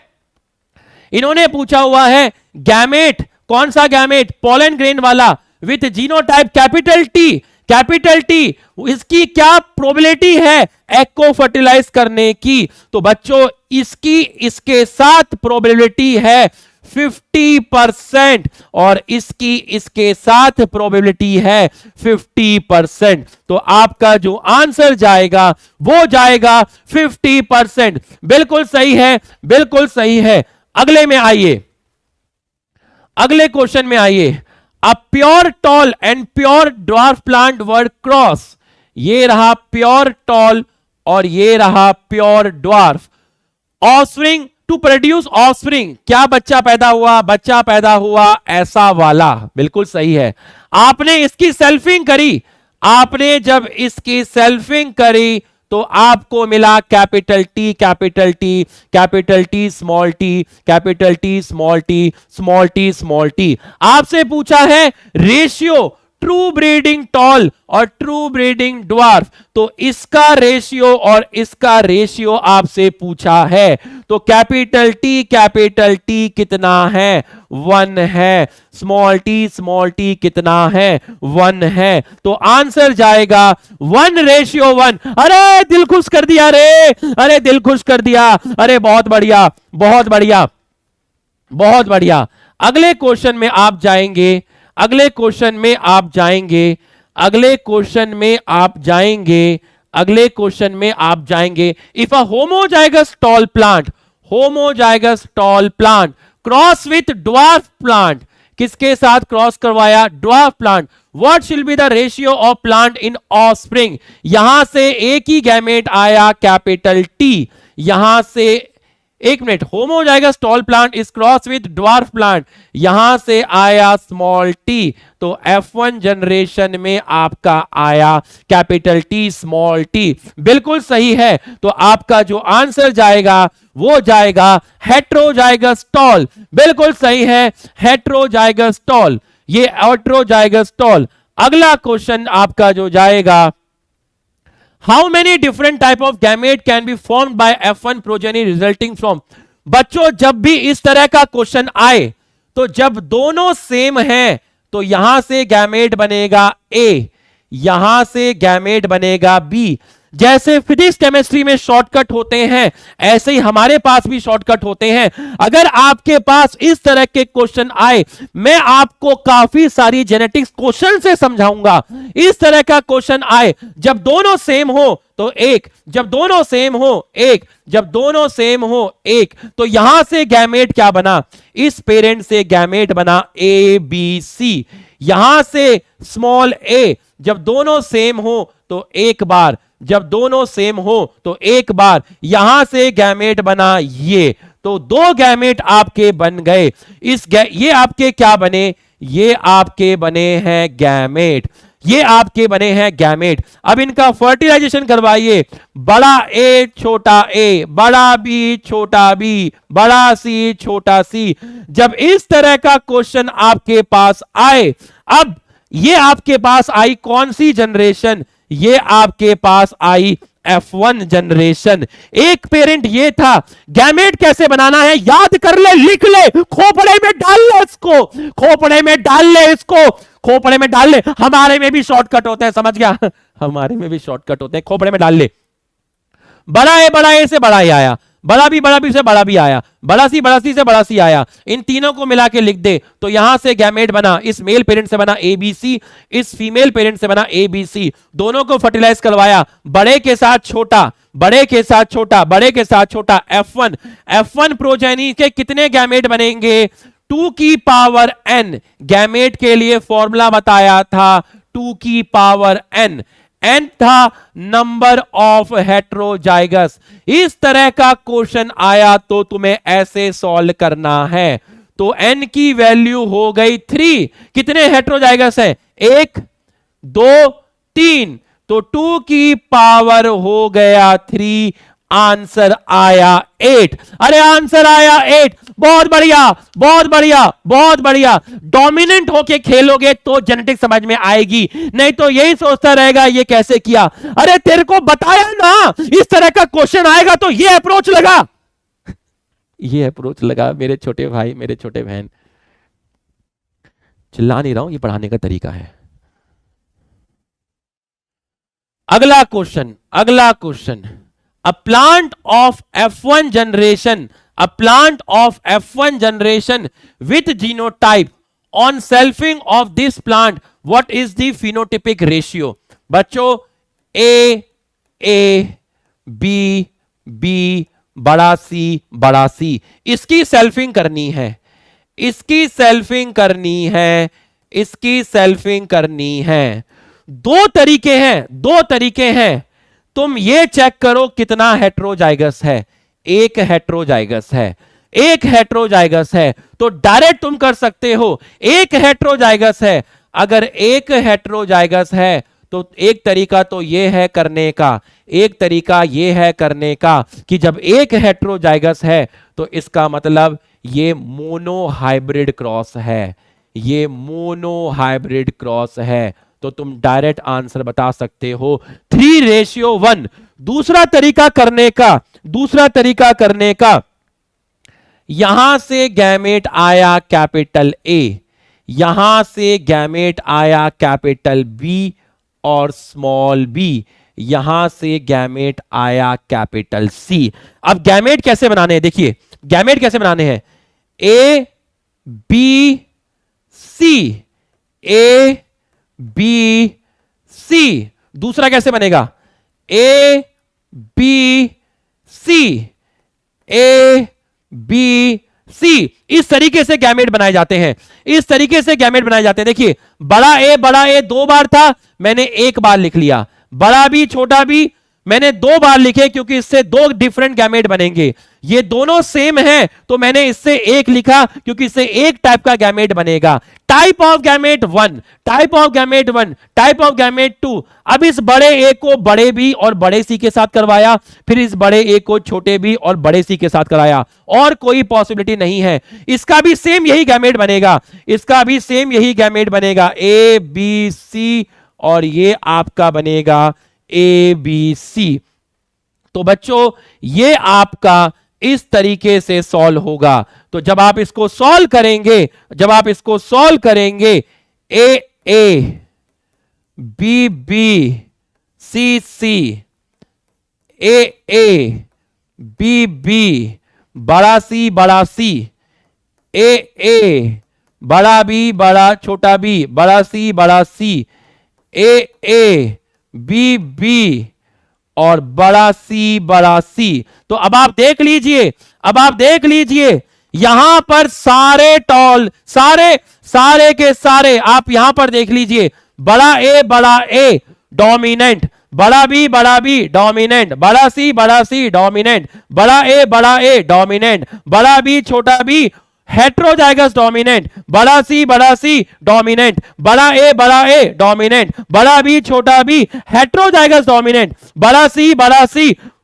इन्होंने पूछा हुआ है गैमेट, कौन सा गैमेट, पॉलन ग्रेन वाला with genotype capital T, capital T. इसकी क्या प्रोबेबिलिटी है एग को फर्टिलाइज करने की, तो बच्चों इसकी इसके साथ प्रोबेबिलिटी है 50% और इसकी इसके साथ प्रोबेबिलिटी है 50%। तो आपका जो आंसर जाएगा वो जाएगा 50%। बिल्कुल सही है, बिल्कुल सही है। अगले में आइए, अगले क्वेश्चन में आइए। A pure tall and pure dwarf plant were cross, ये रहा प्योर टॉल और ये रहा pure dwarf. Offspring to produce offspring, क्या बच्चा पैदा हुआ, बच्चा पैदा हुआ ऐसा वाला। बिल्कुल सही है। आपने इसकी सेल्फिंग करी, आपने जब इसकी सेल्फिंग करी तो आपको मिला capital T, capital T, capital T small T, capital T small T, small T small T. आपसे पूछा है रेशियो ट्रू ब्रीडिंग टॉल और ट्रू ब्रीडिंग ड्वार्फ, तो इसका रेशियो और इसका रेशियो आपसे पूछा है। तो कैपिटल टी कितना है, 1 है। स्मॉल टी कितना है, 1 है। तो आंसर जाएगा 1:1। अरे दिल खुश कर दिया रे, अरे दिल खुश कर दिया, अरे बहुत बढ़िया, बहुत बढ़िया, बहुत बढ़िया। अगले क्वेश्चन में आप जाएंगे, अगले क्वेश्चन में आप जाएंगे, अगले क्वेश्चन में आप जाएंगे, अगले क्वेश्चन में आप जाएंगे। If a homozygous tall plant, homozygous tall plant cross with dwarf plant, किसके साथ क्रॉस करवाया, ड्वार्फ प्लांट, व्हाट शिल be the ratio of plant in offspring. यहां से एक ही गैमेट आया कैपिटल टी, यहां से एक minute, homozygous tall plant is cross with dwarf plant, यहां से आया स्मॉल टी। तो F1 जनरेशन में आपका आया कैपिटल टी स्मॉल टी। बिल्कुल सही है। तो आपका जो आंसर जाएगा वो जाएगा हेट्रोजाइगस टॉल। बिल्कुल सही है, हेट्रोजाइगस टॉल, ये हेट्रोजाइगस टॉल। अगला क्वेश्चन आपका जो जाएगा, how many different type of gamete can be formed by F1 progeny resulting from. बच्चों जब भी इस तरह का क्वेश्चन आए तो जब दोनों सेम हैं तो यहां से गैमेट बनेगा ए, यहां से गैमेट बनेगा बी। जैसे फिजिक्स केमिस्ट्री में शॉर्टकट होते हैं ऐसे ही हमारे पास भी शॉर्टकट होते हैं। अगर आपके पास इस तरह के क्वेश्चन आए, मैं आपको काफी सारी जेनेटिक्स क्वेश्चन से समझाऊंगा। इस तरह का क्वेश्चन आए, जब दोनों सेम हो तो एक, जब दोनों सेम हो एक, जब दोनों सेम हो एक, तो यहां से गैमेट क्या बना, इस पेरेंट से गैमेट बना ए बी सी। यहां से स्मॉल ए, जब दोनों सेम हो तो एक बार, जब दोनों सेम हो तो एक बार, यहां से गैमेट बना ये। तो 2 गैमेट आपके बन गए। ये आपके क्या बने, ये आपके बने हैं गैमेट, ये आपके बने हैं गैमेट। अब इनका फर्टिलाइजेशन करवाइए, बड़ा ए छोटा ए, बड़ा बी छोटा बी, बड़ा सी छोटा सी। जब इस तरह का क्वेश्चन आपके पास आए, अब ये आपके पास आई कौन सी जनरेशन, ये आपके पास आई F1 जनरेशन। एक पेरेंट ये था। गैमेट कैसे बनाना है याद कर ले, लिख ले, खोपड़े में डाल ले इसको, खोपड़े में डाल ले इसको, खोपड़े में डाल ले। हमारे में भी शॉर्टकट होते हैं, समझ गया, हमारे में भी शॉर्टकट होते हैं, खोपड़े में डाल ले। बड़ा ए से बड़ा ए आया, बड़ा बी से बड़ा बी आया, बड़ा सी से बड़ा सी आया। इन तीनों को मिला के लिख दे तो यहां से गैमेट बना, इस मेल पेरेंट से बना ए बी सी, इस फीमेल पेरेंट से बना ए बी सी। दोनों को फर्टिलाइज करवाया, बड़े के साथ छोटा, बड़े के साथ छोटा, बड़े के साथ छोटा, F1, F1 प्रोजेनी के कितने गैमेट बनेंगे? 2 की पावर n। गैमेट के लिए फॉर्मूला बताया था 2 की पावर n। n था नंबर ऑफ हेट्रोजाइगस। इस तरह का क्वेश्चन आया तो तुम्हें ऐसे सॉल्व करना है। तो n की वैल्यू हो गई 3। कितने हेट्रोजाइगस है? 1 2 3, तो 2 की पावर हो गया 3, आंसर आया 8। अरे आंसर आया 8, बहुत बढ़िया बहुत बढ़िया बहुत बढ़िया। डोमिनेंट होके खेलोगे तो जेनेटिक समझ में आएगी, नहीं तो यही सोचता रहेगा ये कैसे किया। अरे तेरे को बताया ना इस तरह का क्वेश्चन आएगा तो ये अप्रोच लगा, ये अप्रोच लगा। मेरे छोटे भाई, मेरे छोटे बहन, चिल्ला नहीं रहा हूं, ये पढ़ाने का तरीका है। अगला क्वेश्चन, अगला question, a plant of F1 generation, a plant of F1 generation with genotype, on selfing of this plant what is the phenotypic ratio? बच्चों A B B बड़ा C, इसकी सेल्फिंग करनी है, इसकी सेल्फिंग करनी है, इसकी सेल्फिंग करनी है। दो तरीके हैं, दो तरीके हैं। तुम ये चेक करो कितना हेट्रोजाइगस है। एक हेट्रोजाइगस है, एक हेट्रोजाइगस है, तो डायरेक्ट तुम कर सकते हो। एक हेट्रोजाइगस है, अगर एक हेट्रोजाइगस है तो एक तरीका तो ये है करने का, एक तरीका ये है करने का कि जब एक हेट्रोजाइगस है तो इसका मतलब ये मोनो हाइब्रिड क्रॉस है, ये मोनो हाइब्रिड क्रॉस है, तो तुम डायरेक्ट आंसर बता सकते हो 3:1। दूसरा तरीका करने का, दूसरा तरीका करने का, यहां से गैमेट आया कैपिटल ए, यहां से गैमेट आया कैपिटल बी और स्मॉल बी, यहां से गैमेट आया कैपिटल सी। अब गैमेट कैसे बनाने हैं? देखिए गैमेट कैसे बनाने हैं, A B C, A B C. दूसरा कैसे बनेगा, A B C, A B C. इस तरीके से गैमेट बनाए जाते हैं, इस तरीके से गैमेट बनाए जाते हैं। देखिए बड़ा ए 2 बार था, मैंने 1 बार लिख लिया। बड़ा बी छोटा बी मैंने 2 बार लिखे क्योंकि इससे 2 डिफरेंट गैमेट बनेंगे। ये दोनों सेम हैं तो मैंने इससे 1 लिखा क्योंकि इससे एक टाइप का गैमेट बनेगा। Type of gamete 1, type of gamete 1, type of gamete 2। अब इस बड़े ए को बड़े बी और बड़े सी के साथ करवाया, फिर इस बड़े ए को छोटे बी और बड़े सी के साथ कराया, और कोई पॉसिबिलिटी नहीं है। इसका भी सेम यही गैमेट बनेगा, इसका भी सेम यही गैमेट बनेगा, ए बी सी, और ये आपका बनेगा ए बी सी। तो बच्चों ये आपका इस तरीके से सॉल्व होगा। तो जब आप इसको सॉल्व करेंगे, जब आप इसको सॉल्व करेंगे, A B B C C, A B B, बड़ा सी, ए बड़ा बी बड़ा छोटा बी, बड़ा सी, ए बी बी और बड़ा सी। तो अब आप देख लीजिए, अब आप देख लीजिए यहां पर सारे टॉल, सारे के सारे आप यहां पर देख लीजिए, बड़ा ए डोमिनेंट, बड़ा बी डोमिनेंट, बड़ा सी डोमिनेंट, बड़ा ए डोमिनेंट, बड़ा बी छोटा बी हेट्रोजाइगस डोमिनेंट, बड़ा सी डोमिनेंट, बड़ा ए डोमिनेंट, बड़ा बी छोटा बी हेट्रोजाइगस डोमिनेंट, बड़ा सी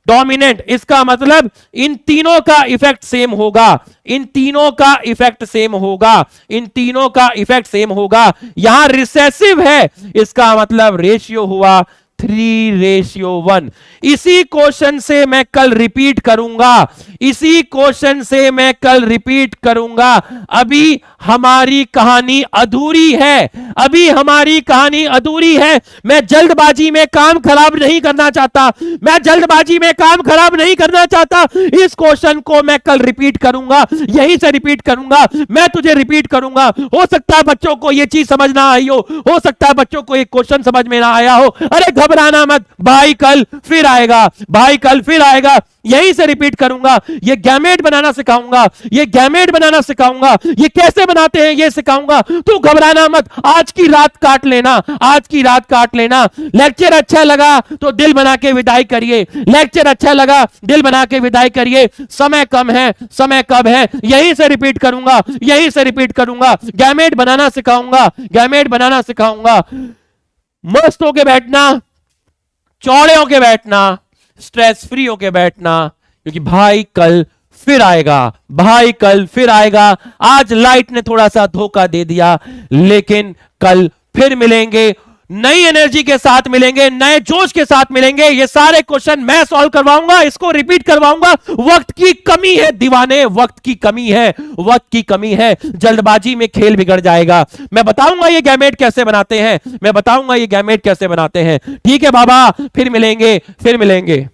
डोमिनेंट। इसका मतलब इन तीनों का इफेक्ट सेम होगा, इन तीनों का इफेक्ट सेम होगा, इन तीनों का इफेक्ट सेम होगा। यहां रिसेसिव है, इसका मतलब रेशियो हुआ 3:1। इसी क्वेश्चन से मैं कल रिपीट करूंगा, इसी क्वेश्चन से मैं कल रिपीट करूंगा। अभी हमारी कहानी अधूरी है, अभी हमारी कहानी अधूरी है। मैं जल्दबाजी में काम खराब नहीं करना चाहता, मैं जल्दबाजी में काम खराब नहीं करना चाहता। इस क्वेश्चन को मैं कल रिपीट करूंगा, यहीं से रिपीट करूंगा, मैं तुझे रिपीट करूंगा। हो सकता है बच्चों को यह चीज समझ ना आई हो सकता है बच्चों को एक क्वेश्चन समझ में ना आया हो। अरे घबराना मत, भाई कल फिर आएगा, भाई कल फिर आएगा। यहीं से रिपीट करूंगा, ये गैमेट बनाना सिखाऊंगा, ये गैमेट बनाना सिखाऊंगा, ये कैसे बनाते हैं ये सिखाऊंगा। तू घबराना मत, आज की रात काट लेना, आज की रात काट लेना। लेक्चर अच्छा लगा तो दिल बना के विदाई करिए, लेक्चर अच्छा लगा दिल बना के विदाई करिए। समय कम है, समय कब है, यहीं से रिपीट करूंगा, यहीं से रिपीट करूंगा। गैमेट बनाना सिखाऊंगा, गैमेट बनाना सिखाऊंगा। मस्त होके बैठना, चौड़े होके बैठना, स्ट्रेस फ्री होके बैठना, क्योंकि भाई कल फिर आएगा, भाई कल फिर आएगा। आज लाइट ने थोड़ा सा धोखा दे दिया, लेकिन कल फिर मिलेंगे, नई एनर्जी के साथ मिलेंगे, नए जोश के साथ मिलेंगे। ये सारे क्वेश्चन मैं सॉल्व करवाऊंगा, इसको रिपीट करवाऊंगा। वक्त की कमी है दीवाने, वक्त की कमी है, वक्त की कमी है। जल्दबाजी में खेल बिगड़ जाएगा। मैं बताऊंगा ये गैमेट कैसे बनाते हैं, मैं बताऊंगा ये गैमेट कैसे बनाते हैं। ठीक है बाबा, फिर मिलेंगे, फिर मिलेंगे।